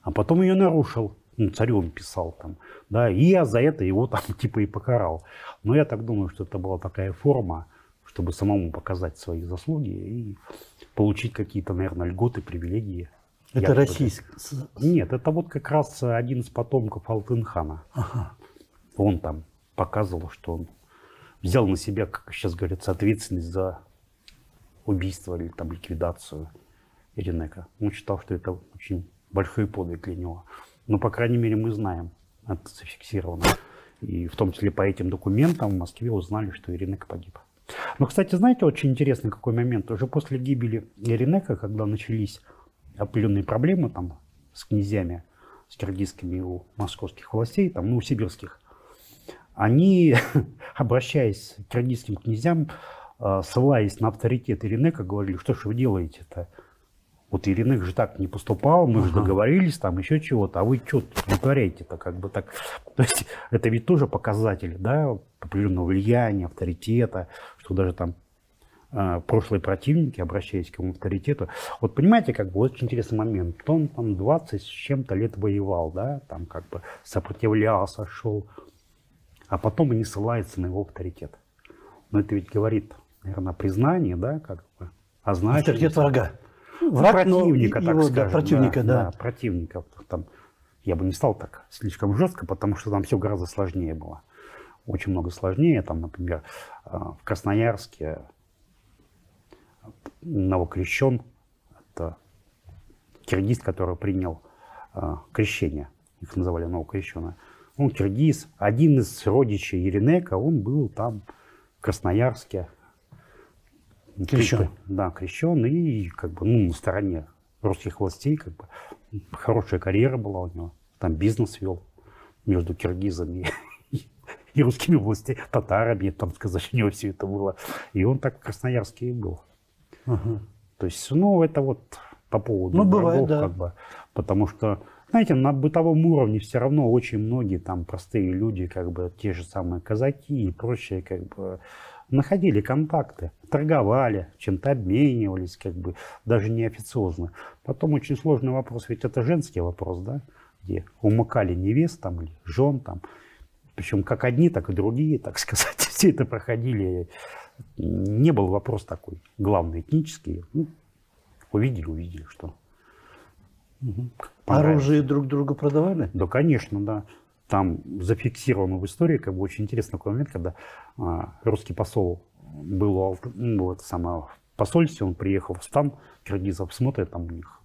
а потом ее нарушил. Ну, царю он писал там, да, и я за это его там типа и покарал. Но я так думаю, что это была такая форма, чтобы самому показать свои заслуги и получить какие-то, наверное, льготы, привилегии. Это российский? Нет, это вот как раз один из потомков Алтын-хана. Ага. Он там показывал, что он взял на себя, как сейчас говорится, ответственность за убийство или там ликвидацию Ренека. Он считал, что это очень большой подвиг для него. Но, по крайней мере, мы знаем, это зафиксировано. И в том числе по этим документам в Москве узнали, что Ренек погиб. Но, кстати, знаете, очень интересный какой момент. Уже после гибели Ренека, когда начались определенные проблемы там с князьями, с киргизскими у московских властей, там, ну, у сибирских, они, обращаясь к киргизским князьям, ссылаясь на авторитет Ренека, говорили, что ж вы делаете-то? Вот Ренек же так не поступал, мы же договорились, там еще чего-то, а вы что вытворяете-то, как бы так. То есть это ведь тоже показатель, да, определенного влияния, авторитета, что даже там прошлые противники, обращаясь к его авторитету. Вот понимаете, как бы очень интересный момент. Он там 20 с чем-то лет воевал, да, там как бы сопротивлялся, шел, а потом они ссылаются на его авторитет. Но это ведь говорит, наверное, о признании, да, как бы, а значит... Авторитет врага. Враг, противника, так его, скажем. да, противника, да. Противника. Там, я бы не стал так слишком жестко, потому что там все гораздо сложнее было. Очень много сложнее. Там, например, в Красноярске новокрещен, это киргиз, который принял крещение. Их называли новокрещенные. Он киргиз, один из родичей Ренека, он был там в Красноярске. Крещен. Да, крещен и как бы, ну, на стороне русских властей, как бы, хорошая карьера была у него. Там бизнес вел между киргизами и русскими властями, татарами, там сказать, у него все это было. И он так в Красноярске и был. То есть, ну, это вот по поводу ну, врагов, бывает, да. как бы, потому что, знаете, на бытовом уровне все равно очень многие там простые люди, как бы, те же самые казаки и прочие, как бы, находили контакты, торговали, чем-то обменивались, как бы, даже неофициозно. Потом очень сложный вопрос, ведь это женский вопрос, да, где умыкали невест там или жен там, причем как одни, так и другие, так сказать, все это проходили. Не был вопрос такой главный, этнический. Ну, увидели, что. Оружие друг другу продавали? Да, конечно, да. Там зафиксировано в истории, как бы очень интересный такой момент, когда русский посол был ну, это самое, в посольстве, он приехал в стан киргизов, смотрит, там у них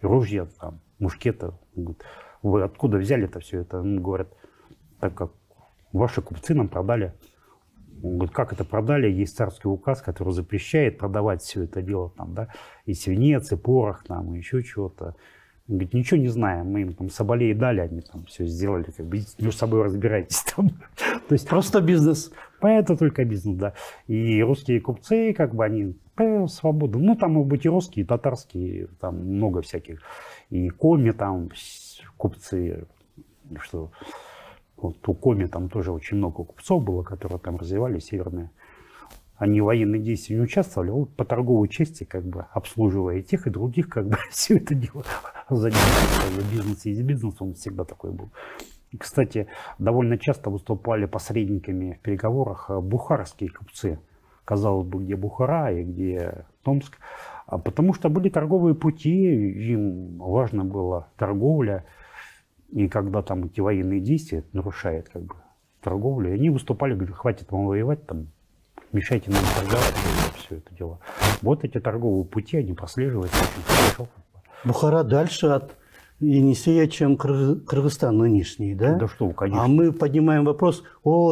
ружья, там, мушкеты. Он говорит, вы откуда взяли это все это? Он говорит, так как ваши купцы нам продали. Он говорит, как это продали? Есть царский указ, который запрещает продавать все это дело, там, да, и свинец, и порох, там, и еще чего-то. Он говорит, ничего не знаем, мы им там соболей дали, они там все сделали, как бы между собой разбирайтесь там. То есть просто бизнес. Это только бизнес, да. И русские купцы, как бы они свободны. Ну, там могут быть и русские, и татарские, там много всяких. И коми там купцы, что вот у коми там тоже очень много купцов было, которые там развивали северные. Они в военные действия не участвовали, вот по торговой части, как бы, обслуживая и тех, и других, как бы, все это дело занимались. Бизнес есть бизнес, он всегда такой был. И, кстати, довольно часто выступали посредниками в переговорах бухарские купцы. Казалось бы, где Бухара и где Томск. Потому что были торговые пути, им важно было торговля. И когда там эти военные действия нарушают, как бы, торговлю, они выступали, говорят, хватит вам воевать там, мешайте нам торговать, все это дело. Вот эти торговые пути, они прослеживаются очень хорошо. Бухара дальше от Енисея, чем Кыргызстан нынешний, да? Да что, конечно. А мы поднимаем вопрос,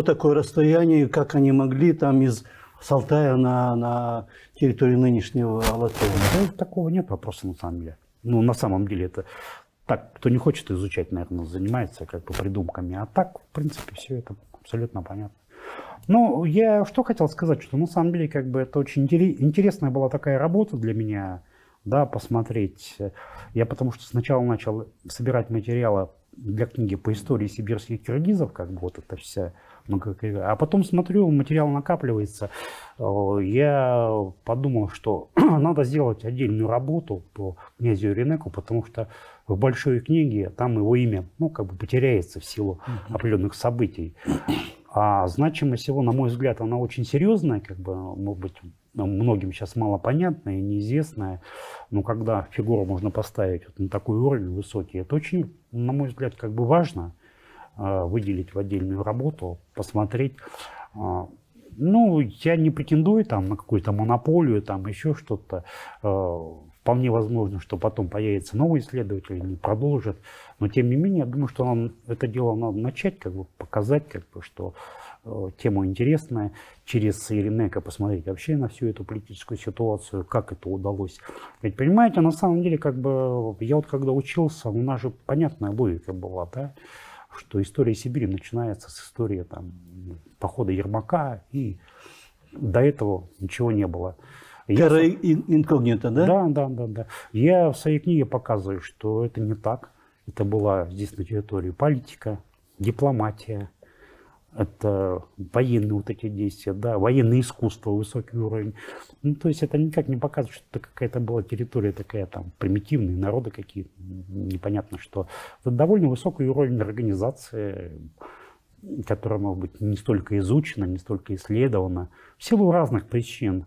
такое расстояние, как они могли там из Алтая на территории нынешнего Алатыря. Да, такого нет вопроса на самом деле. Ну, на самом деле, это так, кто не хочет изучать, наверное, занимается как бы придумками. А так, в принципе, все это абсолютно понятно. Ну, я что хотел сказать, что на самом деле, как бы, это очень интересная была такая работа для меня. да, посмотреть. Я потому что сначала начал собирать материалы для книги по истории сибирских киргизов, как бы вот это вся, а потом смотрю, материал накапливается. Я подумал, что надо сделать отдельную работу по князю Иринеку, потому что в большой книге там его имя, ну, как бы потеряется в силу определенных событий. А значимость его, на мой взгляд, она очень серьезная, как бы, может быть, многим сейчас мало понятная и неизвестная, но когда фигуру можно поставить вот на такой уровень высокий, это очень, на мой взгляд, как бы важно выделить в отдельную работу, посмотреть. Ну, я не претендую там на какую-то монополию, там еще что-то. Вполне возможно, что потом появится новый исследователь и продолжит. Но тем не менее, я думаю, что нам это дело надо начать, как бы показать, как бы, что тема интересная. Через Иринека посмотреть вообще на всю эту политическую ситуацию, как это удалось. Ведь понимаете, на самом деле, как бы, я вот когда учился, у нас же понятная логика была, да, что история Сибири начинается с истории там похода Ермака, и до этого ничего не было. Терра инкогнита, да? Да. Я в своей книге показываю, что это не так. Это была здесь на территории политика, дипломатия, это военные вот эти действия, да, военное искусство, высокий уровень. Ну, то есть это никак не показывает, что это какая-то была территория такая там примитивная, народы какие-то, непонятно что. Это довольно высокий уровень организации, которая, может быть, не столько изучена, не столько исследована, в силу разных причин.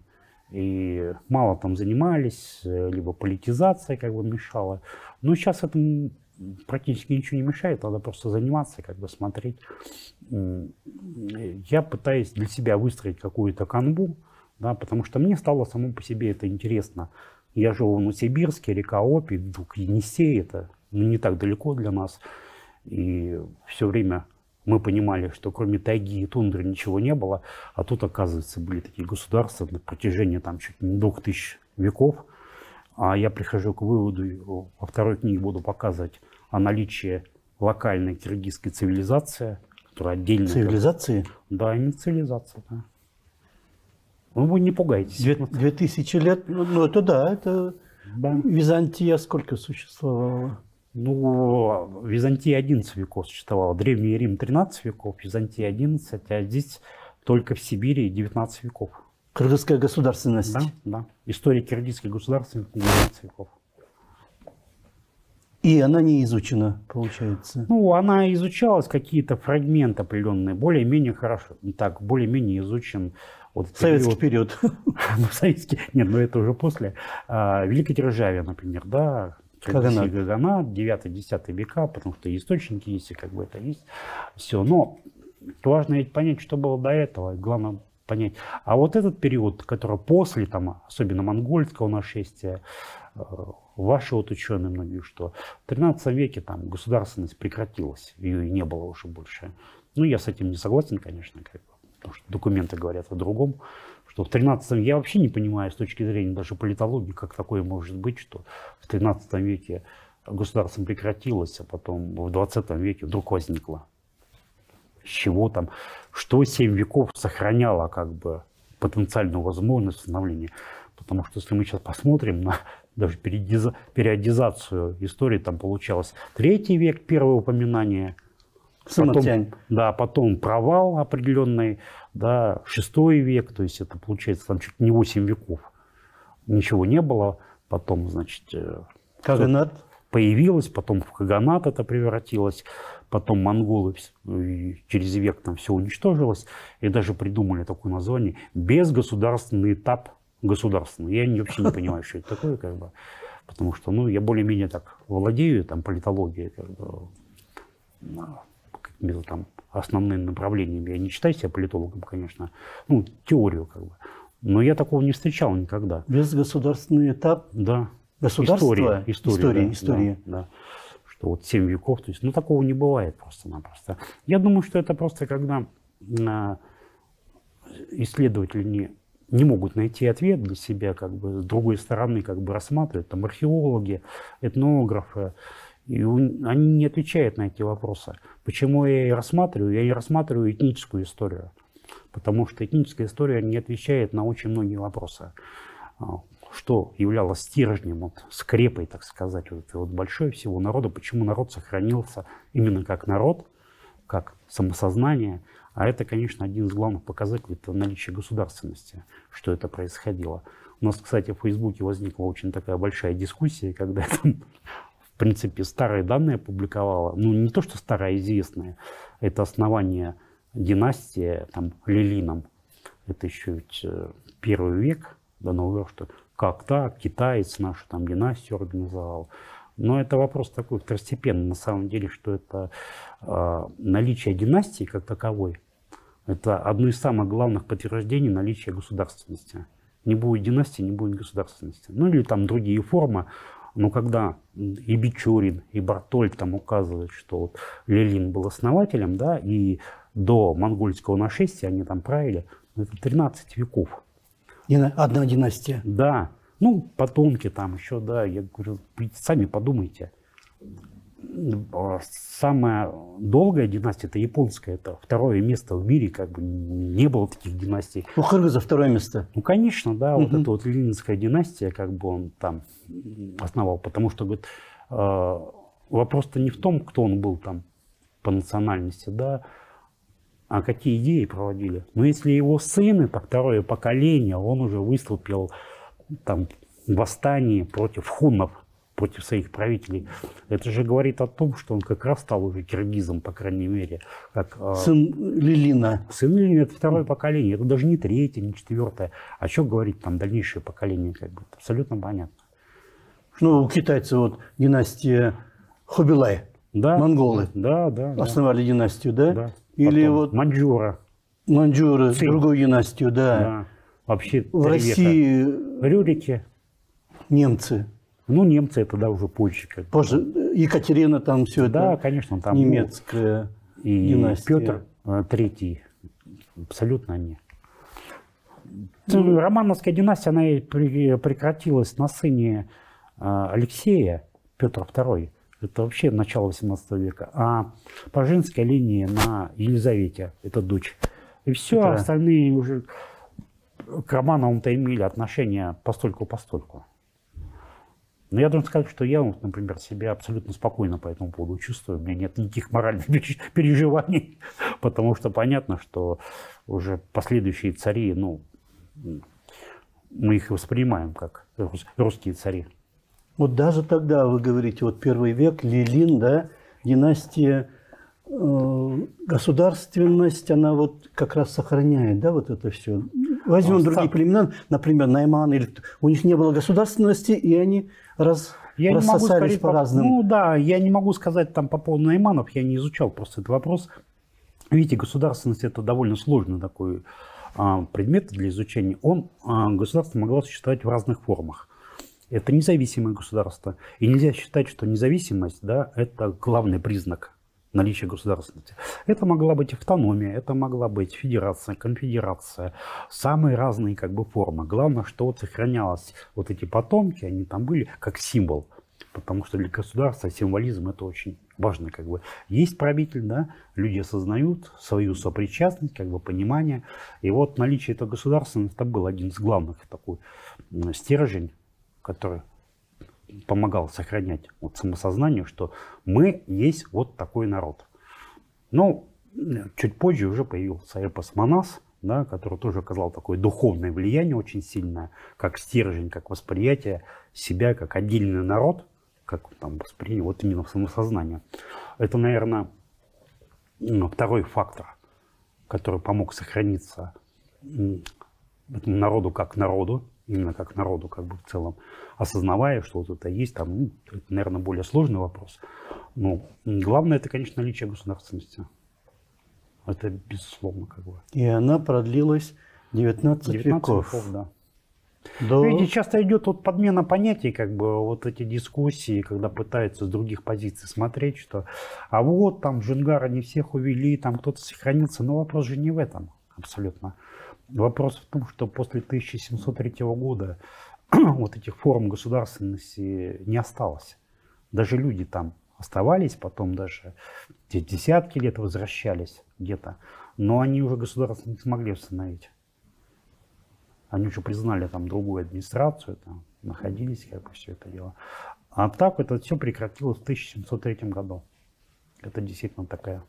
И мало там занимались, либо политизация как бы мешала. Но сейчас этому практически ничего не мешает, надо просто заниматься, как бы смотреть. Я пытаюсь для себя выстроить какую-то канву, да, потому что мне стало само по себе это интересно. Я живу в Новосибирске, река Обь, вдруг Енисей, это не так далеко для нас. И все время мы понимали, что кроме тайги и тундры ничего не было, а тут, оказывается, были такие государства на протяжении там чуть не 2000 веков. А я прихожу к выводу, во второй книге буду показывать о наличии локальной киргизской цивилизации, которая отдельная. Цивилизации? Да, именно цивилизация, да. Ну, вы не пугайтесь. 2000 лет, ну это да, это да. Византия сколько существовала? Ну, Византия 11 веков существовала, Древний Рим 13 веков, Византия 11, а здесь только в Сибири 19 веков. Кыргызская государственность. Да. История киргизской государственности 19 веков. И она не изучена, получается. Ну, она изучалась, какие-то фрагменты определенные, более-менее хорошо. Так, более-менее изучен. Вот советский период. Советский, нет, но это уже после. Великой Державе, например, да. Каганат, 9-10 века, потому что источники есть, и как бы это есть. Все. Но важно ведь понять, что было до этого. Главное понять. А вот этот период, который после, там, особенно монгольского нашествия, ваши вот ученые многие, что в 13 веке там государственность прекратилась, ее и не было уже больше. Ну, я с этим не согласен, конечно, как бы, потому что документы говорят о другом. Что в 13 я вообще не понимаю с точки зрения даже политологии, как такое может быть, что в 13 веке государство прекратилось, а потом в 20 веке вдруг возникло. С чего там, что 7 веков сохраняло как бы потенциальную возможность становления. Потому что если мы сейчас посмотрим на даже периодизацию истории, там получалось 3 век, первое упоминание. Потом провал определенный, да, 6 век, то есть это получается там чуть не 8 веков. Ничего не было, потом, значит, Каганат появилось, потом в Каганат это превратилось, потом монголы через век там все уничтожилось, и даже придумали такое название «безгосударственный этап государственный». Я вообще не понимаю, что это такое, как бы, потому что, ну, я более-менее так владею там политологией, как бы, какими-то там основными направлениями. Я не считаю себя политологом, конечно, ну, теорию как бы. Но я такого не встречал никогда. Безгосударственный этап? Да. Государство? История. Да. Что вот 7 веков, то есть, ну, такого не бывает просто-напросто. Я думаю, что это просто когда исследователи не могут найти ответ для себя, как бы, с другой стороны, как бы рассматривают, там, археологи, этнографы, и они не отвечают на эти вопросы. Почему я и рассматриваю? Я и рассматриваю этническую историю. Потому что этническая история не отвечает на очень многие вопросы. что являлось стержнем, вот, скрепой, так сказать, вот этой вот большой всего народа, почему народ сохранился именно как народ, как самосознание. А это, конечно, один из главных показателей — это наличие государственности, что это происходило. У нас, кстати, в Фейсбуке возникла очень такая большая дискуссия, когда я там, в принципе, старые данные опубликовала. Ну, не то, что старые, а известные. Это основание династии там, Лилином. Это еще ведь 1 век до нового века, что как так, китаец нашу там династию организовал. Но это вопрос такой второстепенный, на самом деле, что это наличие династии как таковой. Это одно из самых главных подтверждений наличия государственности. Не будет династии, не будет государственности. Ну или там другие формы. Но когда и Бичурин, и Бартольд там указывают, что вот Лилин был основателем, да, и до монгольского нашествия они там правили, это 13 веков. Одна династия. Да. Ну, потомки там еще, да. Я говорю, сами подумайте. Самая долгая династия — это японская, это 2-е место в мире, как бы не было таких династий. У Кыргыза 2-е место. Ну, конечно, да, вот эта вот Ленинская династия, как бы он там основал, потому что, говорит, вопрос-то не в том, кто он был там по национальности, да, а какие идеи проводили. Но если его сын, это 2-е поколение, он уже выступил там в восстании против хуннов, против своих правителей. Это же говорит о том, что он как раз стал уже киргизом, по крайней мере. Как, сын Лилина. Сын Лилина — это 2-е поколение. Это даже не 3-е, не 4-е. А что говорить там дальнейшее поколение? Как бы, абсолютно понятно. Ну, у китайцев вот династия Хубилай. Да, монголы. Да. Основали династию, да? Да. Или Потом вот маньчжуры, другую династию, да. Да. Вообще В 3 России века. Рюрики. немцы. Ну, немцы это, да, уже позже. Позже Екатерина там все это. Да, конечно, там немецкая и династия. Петр III. Абсолютно они. Романовская династия, она и прекратилась на сыне Алексея, Петр II. Это вообще начало 18 века. А по женской линии на Елизавете, это дочь. И все, Да. остальные уже к Романовым-то имели отношение постольку-постольку. Но я должен сказать, что я, например, себя абсолютно спокойно по этому поводу чувствую. У меня нет никаких моральных переживаний, потому что понятно, что уже последующие цари, ну, мы их воспринимаем как русские цари. Вот даже тогда, вы говорите, вот 1 век, Лилин, да, династия, государственность, она вот как раз сохраняет, да, вот это все. Возьмем другие племена, например, найманы, или у них не было государственности, и они рассосались по разным. Ну да, я не могу сказать там по поводу найманов, я не изучал просто этот вопрос. Видите, государственность — это довольно сложный такой предмет для изучения. Государство могло существовать в разных формах. Это независимое государство. И нельзя считать, что независимость, да, это главный признак наличия государственности. Это могла быть автономия, это могла быть федерация, конфедерация, самые разные как бы формы. Главное, что вот сохранялось вот эти потомки, они там были как символ. Потому что для государства символизм — это очень важно. Как бы. Есть правитель, да, люди осознают свою сопричастность, как бы понимание. И вот наличие этого государственности — это был один из главных такой стержень, который помогал сохранять вот самосознание, что мы есть вот такой народ. Но чуть позже уже появился эпос «Манас», да, который тоже оказал такое духовное влияние очень сильное, как стержень, как восприятие себя как отдельный народ, как там восприятие вот именно в самосознание. Это, наверное, второй фактор, который помог сохраниться этому народу как народу, именно как народу, как бы в целом, осознавая, что вот это есть, там, ну, это, наверное, более сложный вопрос. Но главное — это, конечно, наличие государственности. Это безусловно, как бы. И она продлилась 19 веков. Да. До... Видите, часто идет вот подмена понятий, как бы вот эти дискуссии, когда пытаются с других позиций смотреть, что а вот там Джунгара не всех увели, там кто-то сохранился. Но вопрос же не в этом абсолютно. Вопрос в том, что после 1703 года вот этих форм государственности не осталось. Даже люди там оставались, потом даже десятки лет возвращались где-то, но они уже государство не смогли установить. Они уже признали там другую администрацию, там находились, как бы все это дело. А так это все прекратилось в 1703 году. Это действительно такая,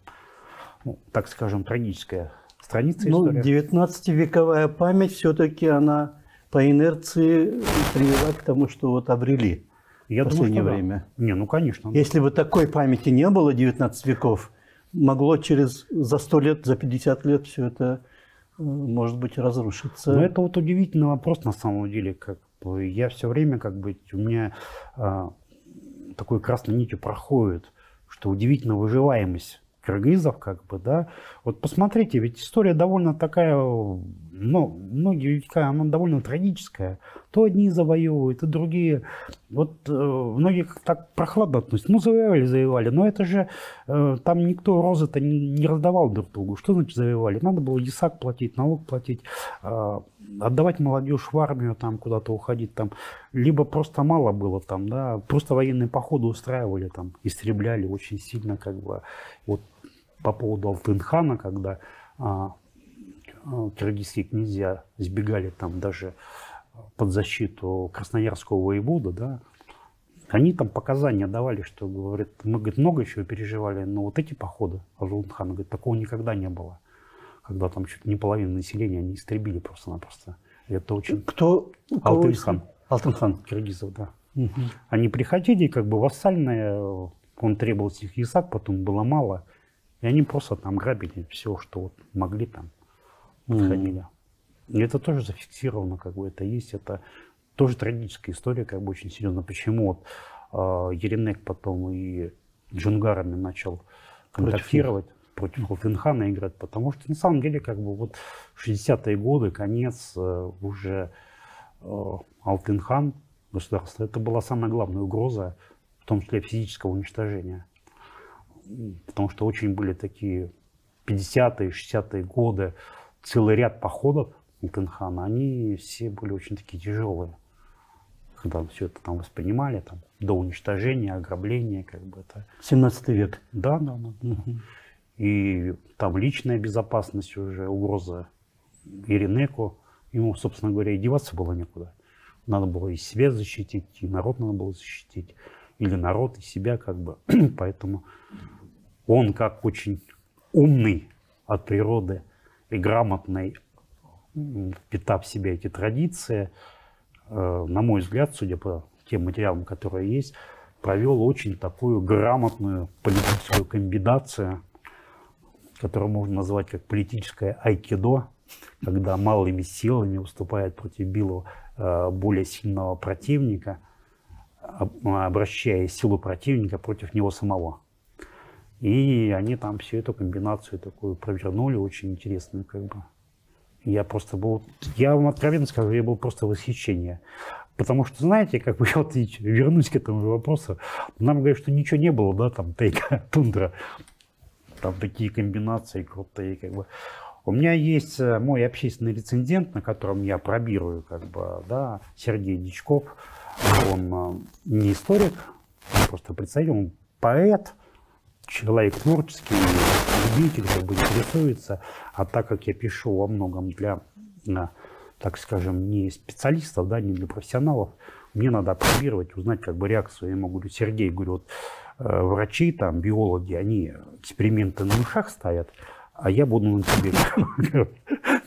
ну, так скажем, трагическая страница Ну, истории. 19-вековая память все-таки она по инерции привела к тому, что вот обрели Я в думаю, последнее что да. время. Не, ну конечно. Если бы такой памяти не было 19 веков, могло за 100 лет, за 50 лет все это, может быть, разрушиться. Но это вот удивительный вопрос на самом деле. Как бы я все время, как бы, у меня такой красной нитью проходит, что удивительная выживаемость киргизов, как бы, да. Вот посмотрите, ведь история довольно такая, ну, многие века, она довольно трагическая. То одни завоевывают, то другие. Вот многие так прохладно относятся. Ну, завоевали. Но это же там никто розы-то не раздавал друг другу. Что значит завоевали? Надо было ЕСАК платить, налог платить, отдавать молодежь в армию, там куда-то уходить. Там. Либо просто мало было там, да, просто военные походы устраивали, там, истребляли очень сильно, как бы. Вот по поводу Алтын-хана, когда киргизские князья сбегали там даже под защиту красноярского воевода, да, они там показания давали, что, говорят, мы, говорит, много еще переживали, но вот эти походы Алтын-хана, говорит, такого никогда не было. Когда там чуть не половину населения они истребили просто-напросто. Это очень... Кто? Алтын-хан. Алтын-хан. Киргизов, да. Угу. Они приходили, как бы вассальные, он требовал с них ЕСАК, потом было мало. И они просто там грабили все, что вот могли там, подходили. И это тоже зафиксировано, как бы это есть. Это тоже трагическая история, как бы очень серьезно. Почему вот Еренек потом и джунгарами начал контактировать против Алтын-хана играть? Потому что на самом деле, как бы вот 60-е годы, конец, уже Алтын-хан, государство, это была самая главная угроза, в том числе физического уничтожения. Потому что очень были такие 50-е, 60-е годы, целый ряд походов Алтын-хана, они все были очень такие тяжелые. Когда все это там воспринимали, там, до уничтожения, ограбления, как бы это... 17 век. Да. Угу. И там личная безопасность уже, угроза Еренеку. Ему, собственно говоря, и деваться было некуда. Надо было и себя защитить, и народ надо было защитить. Или народ, и себя, как бы. Поэтому он, как очень умный от природы и грамотный, впитав в себя эти традиции, на мой взгляд, судя по тем материалам, которые есть, провел очень такую грамотную политическую комбинацию, которую можно назвать как политическое айкидо, когда малыми силами выступает против более сильного противника, обращая силу противника против него самого. И они там всю эту комбинацию такую провернули, очень интересную, как бы. Я просто был, я вам откровенно скажу, я был просто в восхищении. Потому что, знаете, как бы, вот вернусь к этому вопросу, нам говорят, что ничего не было, да, там, тайга, тундра, там такие комбинации крутые, как бы. У меня есть мой общественный рецензент, на котором я пробирую, как бы, да, Сергей Дичков. Он не историк, он просто представитель, он поэт, человек творческий, любитель, как бы интересуется. А так как я пишу во многом для, так скажем, не специалистов, да, не для профессионалов, мне надо опробировать, узнать как бы реакцию. Я ему говорю, Сергей, говорю, вот врачи, там, биологи, они эксперименты на мышах ставят, а я буду на тебе.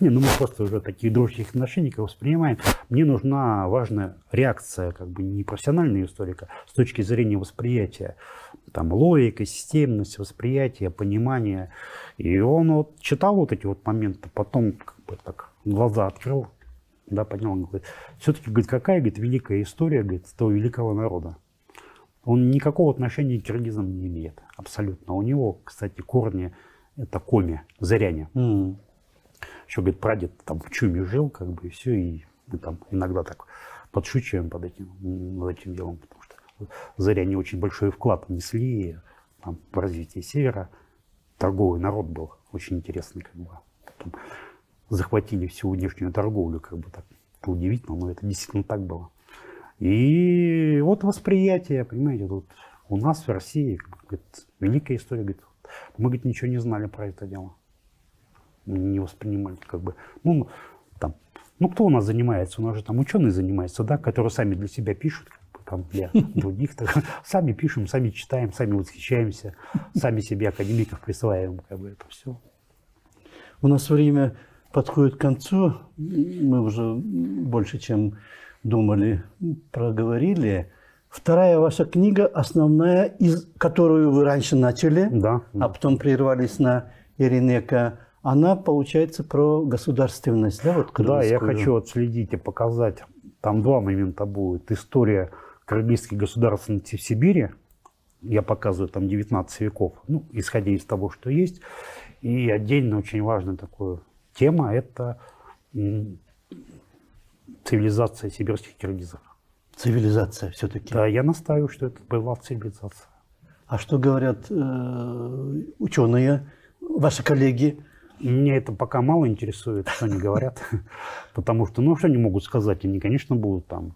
Не, ну мы просто уже такие дружеских отношений воспринимаем. Мне нужна важная реакция, как бы не профессионального историка, с точки зрения восприятия. Там логика, системность, восприятие, понимание. И он вот читал вот эти вот моменты, потом как бы так глаза открыл, да, понял, он говорит, все-таки, говорит, какая, говорит, великая история, говорит, того великого народа. Он никакого отношения к киргизам не имеет, абсолютно. У него, кстати, корни это коми, зыряне. Еще, говорит, прадед там в чуме жил, как бы, и все, и мы там иногда так подшучиваем над этим делом, потому что зыряне очень большой вклад внесли там, в развитие севера. Торговый народ был очень интересный, как бы. Потом захватили всю внешнюю торговлю, как бы так. Это удивительно, но это действительно так было. И вот восприятие, понимаете, тут у нас в России, говорит, великая история, говорит, мы, говорит, ничего не знали про это дело. Не воспринимали, как бы, ну, там, Ну, кто у нас занимается? У нас же там ученые занимаются, да, которые сами для себя пишут, как бы, там, для других. Сами пишем, сами читаем, сами восхищаемся, сами себе академиков присваиваем, как бы это все. У нас время подходит к концу. Мы уже больше, чем думали, проговорили. Вторая ваша книга, основная, из которую вы раньше начали, Да. а потом прервались на Иринека, она, получается, про государственность, да? Вот, Да, я крымскую. хочу отследить и показать. Там два момента будет. История кыргызской государственности в Сибири. Я показываю там 19 веков, ну, исходя из того, что есть. И отдельно очень важная такая тема – это цивилизация сибирских киргизов. Цивилизация все-таки. Да, я настаиваю, что это была цивилизация. А что говорят ученые, ваши коллеги? Меня это пока мало интересует, что они говорят. Потому что, ну, что они могут сказать? Они, конечно, будут там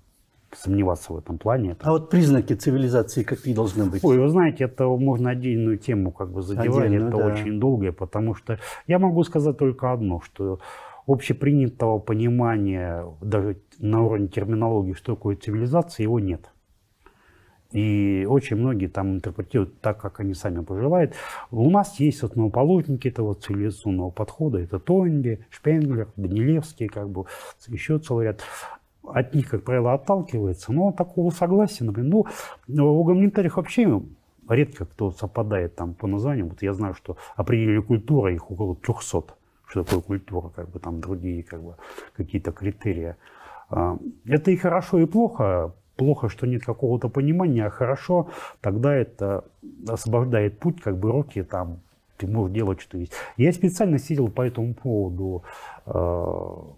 сомневаться в этом плане. А вот признаки цивилизации какие должны быть? Ой, вы знаете, это можно отдельную тему как бы задевать, Отдельную, это да. очень долгое, потому что я могу сказать только одно, что общепринятого понимания даже на уровне терминологии, что такое цивилизация, его нет. И очень многие там интерпретируют так, как они сами пожелают. У нас есть основоположники этого цивилизационного подхода, это Тойнби, Шпенглер, Данилевский, как бы еще целый ряд. От них, как правило, отталкивается, но такого согласия, например, ну, у гуманитариев вообще редко кто совпадает там по названию. Вот я знаю, что определили культуру, их около 300. Что такое культура, как бы там другие как бы какие-то критерии. Это и хорошо, и плохо. Плохо, что нет какого-то понимания, а хорошо, тогда это освобождает путь, как бы руки там, ты можешь делать, что есть. Я специально сидел по этому поводу в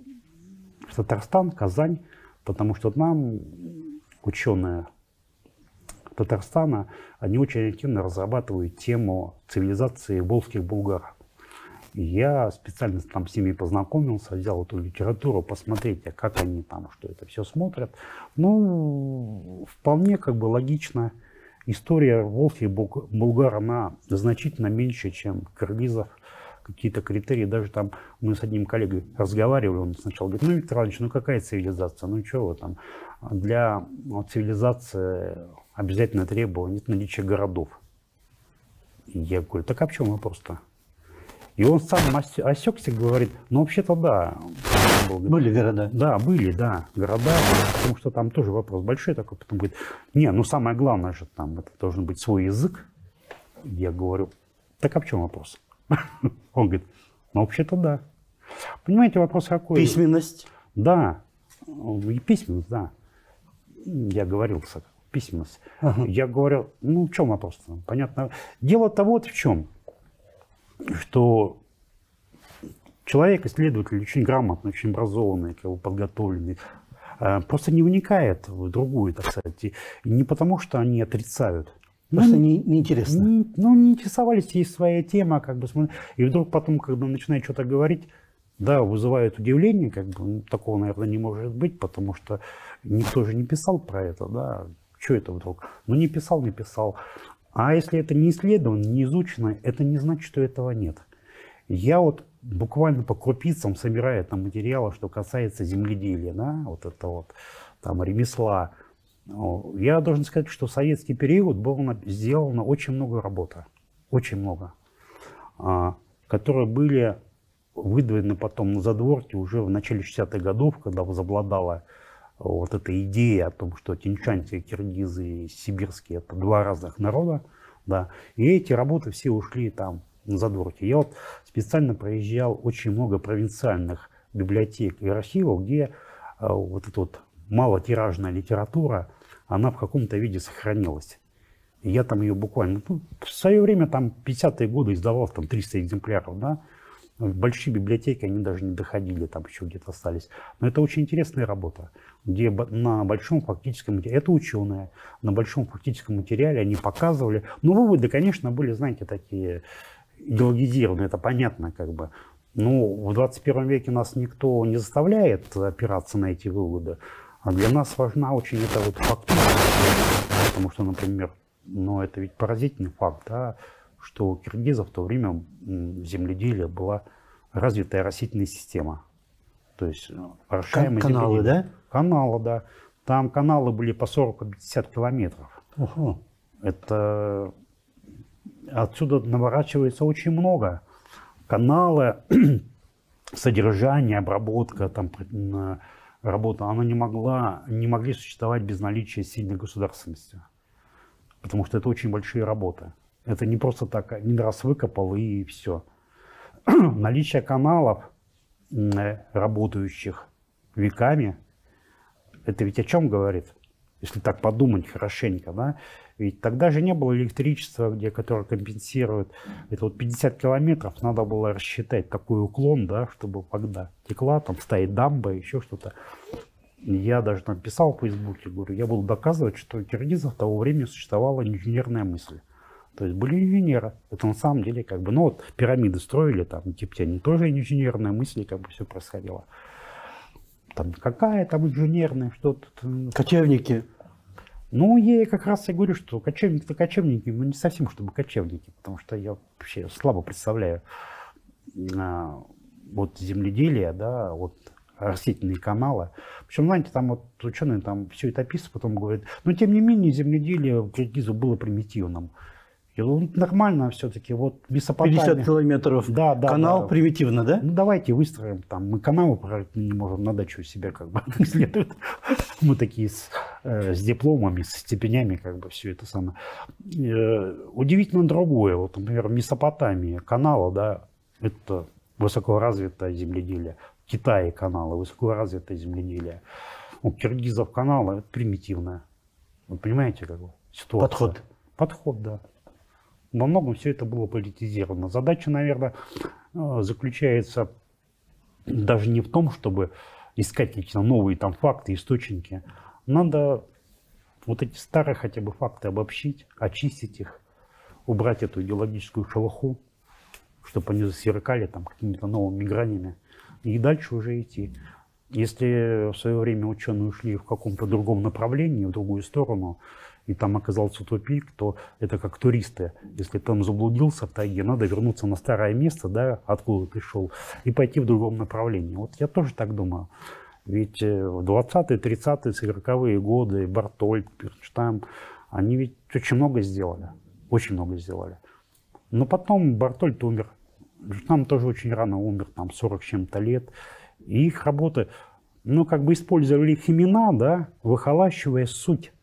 Татарстан, Казань, потому что нам ученые Татарстана, они очень активно разрабатывают тему цивилизации волжских булгар. И я специально там с ними познакомился, взял эту литературу, посмотреть, а как они там, что это все смотрят. Ну, вполне как бы логично. История волжских булгар, она значительно меньше, чем киргизов. Какие-то критерии, даже там мы с одним коллегой разговаривали, он сначала говорит, ну, Виктор Иванович, ну какая цивилизация, ну что вы там, для цивилизации обязательно требование наличия городов. И я говорю, так а в чем вопрос-то? И он сам осекся, говорит, ну вообще-то да. Были города? Да, были, да, города, потому что там тоже вопрос большой такой. Потом говорит, не, ну самое главное же там, это должен быть свой язык. Я говорю, так а в чем вопрос? Он говорит, ну вообще-то да. Понимаете, вопрос какой? Письменность? Да, и письменность, да. Я говорил, письменность. Ага. Я говорю, ну в чем вопрос-то? Понятно. Дело-то вот в чем. Что человек, исследователь, очень грамотный, очень образованный, как бы подготовленный, просто не вникает в другую, так сказать. И не потому, что они отрицают. Просто неинтересно. Не интересовались, есть своя тема, как бы, и вдруг потом, когда начинает что-то говорить, да, вызывает удивление, как бы, ну, такого, наверное, не может быть, потому что никто же не писал про это, да, что это вдруг? Ну, не писал, не писал. А если это не исследовано, не изучено, это не значит, что этого нет. Я вот буквально по крупицам собираю там материалы, что касается земледелия, да, вот это вот, там, ремесла. Я должен сказать, что в советский период было сделано очень много работы, очень много, которые были выдвинуты потом на задворке уже в начале 60-х годов, когда возобладала вот эта идея о том, что тинчанцы, киргизы и сибирские — это два разных народа, да, и эти работы все ушли там на задворке. Я вот специально проезжал очень много провинциальных библиотек и архивов, где вот эта вот малотиражная литература, она в каком-то виде сохранилась. И я там ее буквально, ну, в свое время, там, 50-е годы издавал там 300 экземпляров, да. Большие библиотеки, они даже не доходили, там еще где-то остались. Но это очень интересная работа, где на большом фактическом материале, это ученые, на большом фактическом материале они показывали. Ну, выводы, конечно, были, знаете, такие идеологизированные, это понятно, как бы. Ну, в 21 веке нас никто не заставляет опираться на эти выводы. А для нас важна очень эта вот фактическая, потому что, например, ну, это ведь поразительный факт, да, что у киргизов в то время в земледелии была развитая растительная система. То есть орошаемые Каналы, земледелие. да? Каналы, да. Там каналы были по 40-50 километров. Ого. Это отсюда наворачивается очень много. Каналы, содержание, обработка, там, работа, она не могли существовать без наличия сильной государственности. Потому что это очень большие работы. Это не просто так, один раз выкопал и все. Наличие каналов, работающих веками, это ведь о чем говорит? Если так подумать хорошенько, да? Ведь тогда же не было электричества, которое компенсирует. Это вот 50 километров надо было рассчитать такой уклон, да, чтобы вода текла, там стоит дамба, еще что-то. Я даже там писал в Фейсбуке, говорю, я буду доказывать, что у киргизов того времени существовала инженерная мысль. То есть были инженеры. Это на самом деле как бы, ну вот пирамиды строили, там египтяне тоже инженерная мысль, как бы все происходило. Там какая там инженерная, что-то. Кочевники. Ну, я как раз и говорю, что кочевники-то кочевники, но не совсем чтобы кочевники, потому что я вообще слабо представляю вот земледелие, да, вот растительные каналы. Причем, знаете, там вот ученые там все это описывают, потом говорят, но тем не менее земледелие у киргизов было примитивным. И нормально все-таки, вот Месопотамия. 50 километров да, канал да. примитивно, да? Ну давайте выстроим там, мы каналы прорыть не можем на дачу у себя как бы следует. Мы такие с дипломами, с степенями как бы все это самое. Удивительно другое, вот, например, в Месопотамии каналы, да, это высокоразвитое земледелие. В Китае каналы, высокоразвитое земледелие. У киргизов каналы это примитивное. Вы понимаете, как бы ситуация? Подход. Подход, да. Во многом все это было политизировано. Задача, наверное, заключается даже не в том, чтобы искать какие-то новые там факты, источники. Надо вот эти старые хотя бы факты обобщить, очистить их, убрать эту идеологическую шелуху, чтобы они засверкали там какими-то новыми гранями, и дальше уже идти. Если в свое время ученые ушли в каком-то другом направлении, в другую сторону, и там оказался тупик, то это как туристы. Если там заблудился в тайге, надо вернуться на старое место, да, откуда ты шел, и пойти в другом направлении. Вот я тоже так думаю. Ведь в 20-е, 30-е, 40-е годы Бартольд, Бирнштейн, они ведь очень много сделали. Очень много сделали. Но потом Бартольд умер. Бирнштейн тоже очень рано умер, там 40 с чем-то лет. И их работы, ну, как бы использовали их имена, да, выхолащивая суть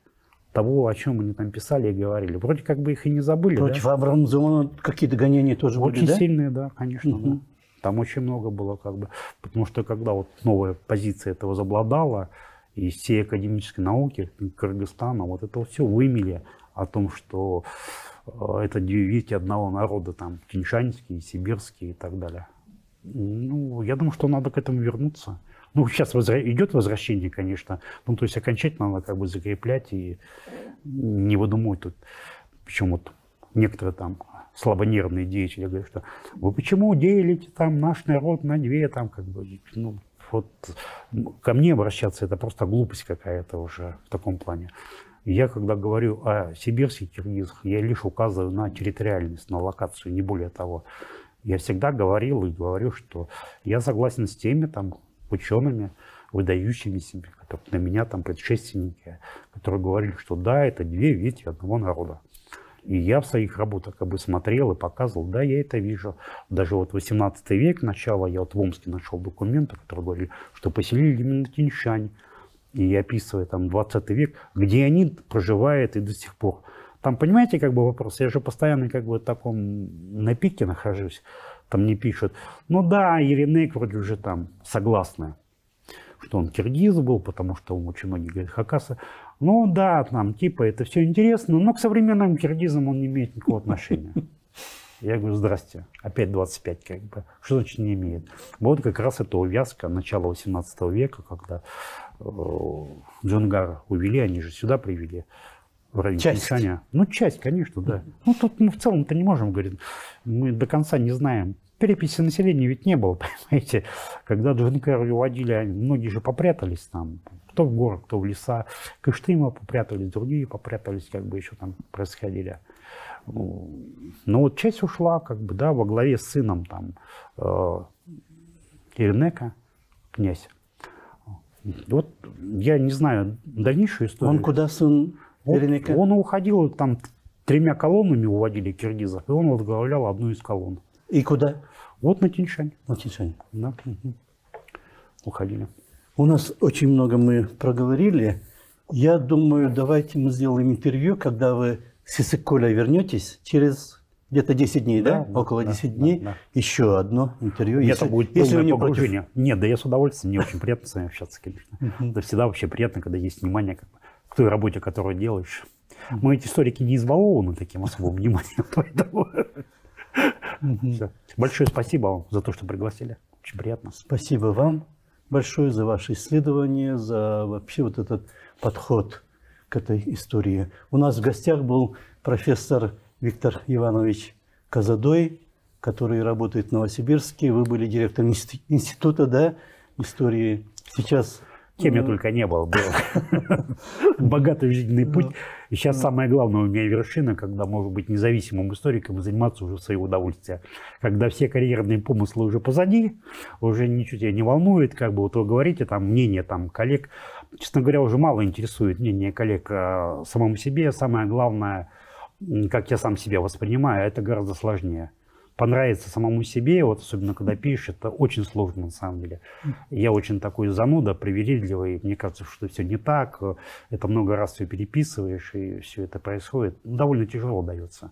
того, о чем они там писали и говорили. Вроде как бы их и не забыли. Против да? Абрамзона какие-то гонения тоже очень были, да? сильные, да, конечно. Да. Там очень много было, как бы. Потому что когда вот новая позиция этого возобладала, и всей академической науки Кыргызстана, вот это вот все вымели о том, что это дети одного народа, там, тиньшанские, сибирские и так далее. Ну, я думаю, что надо к этому вернуться. Ну, сейчас идет возвращение, конечно. Ну, то есть окончательно надо как бы закреплять и не выдумывать тут. Причем вот некоторые там слабонервные деятели говорят, что вы почему делите там наш народ на две, там как бы, ну, вот ко мне обращаться, это просто глупость какая-то уже в таком плане. Я, когда говорю о сибирских киргизах, я лишь указываю на территориальность, на локацию, не более того. Я всегда говорил и говорю, что я согласен с теми там учеными, выдающимися, которые на меня там предшественники, которые говорили, что да, это две ветви одного народа. И я в своих работах как бы смотрел и показывал, да, я это вижу. Даже вот 18 век, начало, я вот в Омске нашел документы, которые говорили, что поселили именно тиньшань. И я описываю там 20 век, где они проживают и до сих пор. Там, понимаете, как бы вопрос, я же постоянно как бы в таком на пике нахожусь. Там мне пишут, ну да, Еренек вроде уже там согласны, что он киргиз был, потому что он очень многие говорят хакасы. Ну да, там типа это все интересно, но к современным киргизам он не имеет никакого отношения. Я говорю, здрасте, опять 25 как бы. Что значит не имеет? Вот как раз это увязка начала 18 века, когда Джунгар увели, они же сюда привели. В районе Тиньшаня. Ну, часть, конечно, да. Ну, тут мы в целом-то не можем говорить. Мы до конца не знаем. Переписи населения ведь не было, понимаете. Когда Джунгар уводили, многие же попрятались там. Кто в горы, кто в леса. Кыштыма попрятались, другие попрятались, как бы еще там происходили. Но вот часть ушла, как бы, да, во главе с сыном там Еренека, князь Вот я не знаю дальнейшую историю. Он куда, сын Еренека? Он уходил, там 3 колоннами уводили киргизов, и он возглавлял одну из колонн. И куда? Вот на Тянь-Шань. На Тянь-Шань. Да. Уходили. У нас очень много мы проговорили. Я думаю, давайте мы сделаем интервью, когда вы с Иссык-Куля вернетесь через где-то 10 дней, да? Около 10 дней. Да. Еще одно интервью. Это будет полное не погружение. против. Нет, да я с удовольствием, мне очень приятно с вами общаться, конечно. Это всегда вообще приятно, когда есть внимание к той работе, которую делаешь. Мы эти историки не избалованы таким особым вниманием, поэтому... Всё. Большое спасибо вам за то, что пригласили. Очень приятно. Спасибо вам большое за ваше исследование, за вообще вот этот подход к этой истории. У нас в гостях был профессор Виктор Иванович Казадой, который работает в Новосибирске. Вы были директором института, да, истории. Сейчас... Кем я только не был. Богатый жизненный путь. И сейчас самое главное у меня вершина, когда можно быть независимым историком и заниматься уже в свое удовольствие. Когда все карьерные помыслы уже позади, уже ничего тебя не волнует, как бы вот вы говорите, там мнение там, коллег. Честно говоря, уже мало интересует мнение коллег самому себе. Самое главное, как я сам себя воспринимаю, это гораздо сложнее. Понравится самому себе, вот особенно когда пишешь, это очень сложно на самом деле. Я очень такой зануда, привередливый, мне кажется, что все не так, это много раз все переписываешь, и все это происходит. Довольно тяжело дается,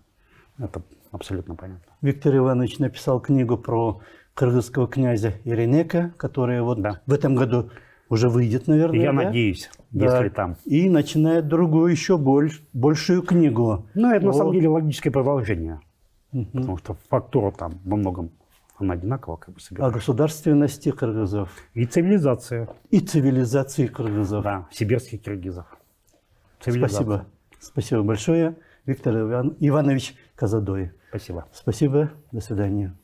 это абсолютно понятно. Виктор Иванович написал книгу про кыргызского князя Еренека, которая вот в этом году уже выйдет, наверное. Я надеюсь, если там. И начинает другую, еще большую книгу. Ну, это на самом деле логическое продолжение. Потому что фактура там во многом она одинакова, как бы собирается. О государственности кыргызов. И цивилизация. И цивилизации кыргызов. Да, сибирских киргизов. Спасибо. Спасибо большое, Виктор Иванович Казадой. Спасибо. Спасибо. До свидания.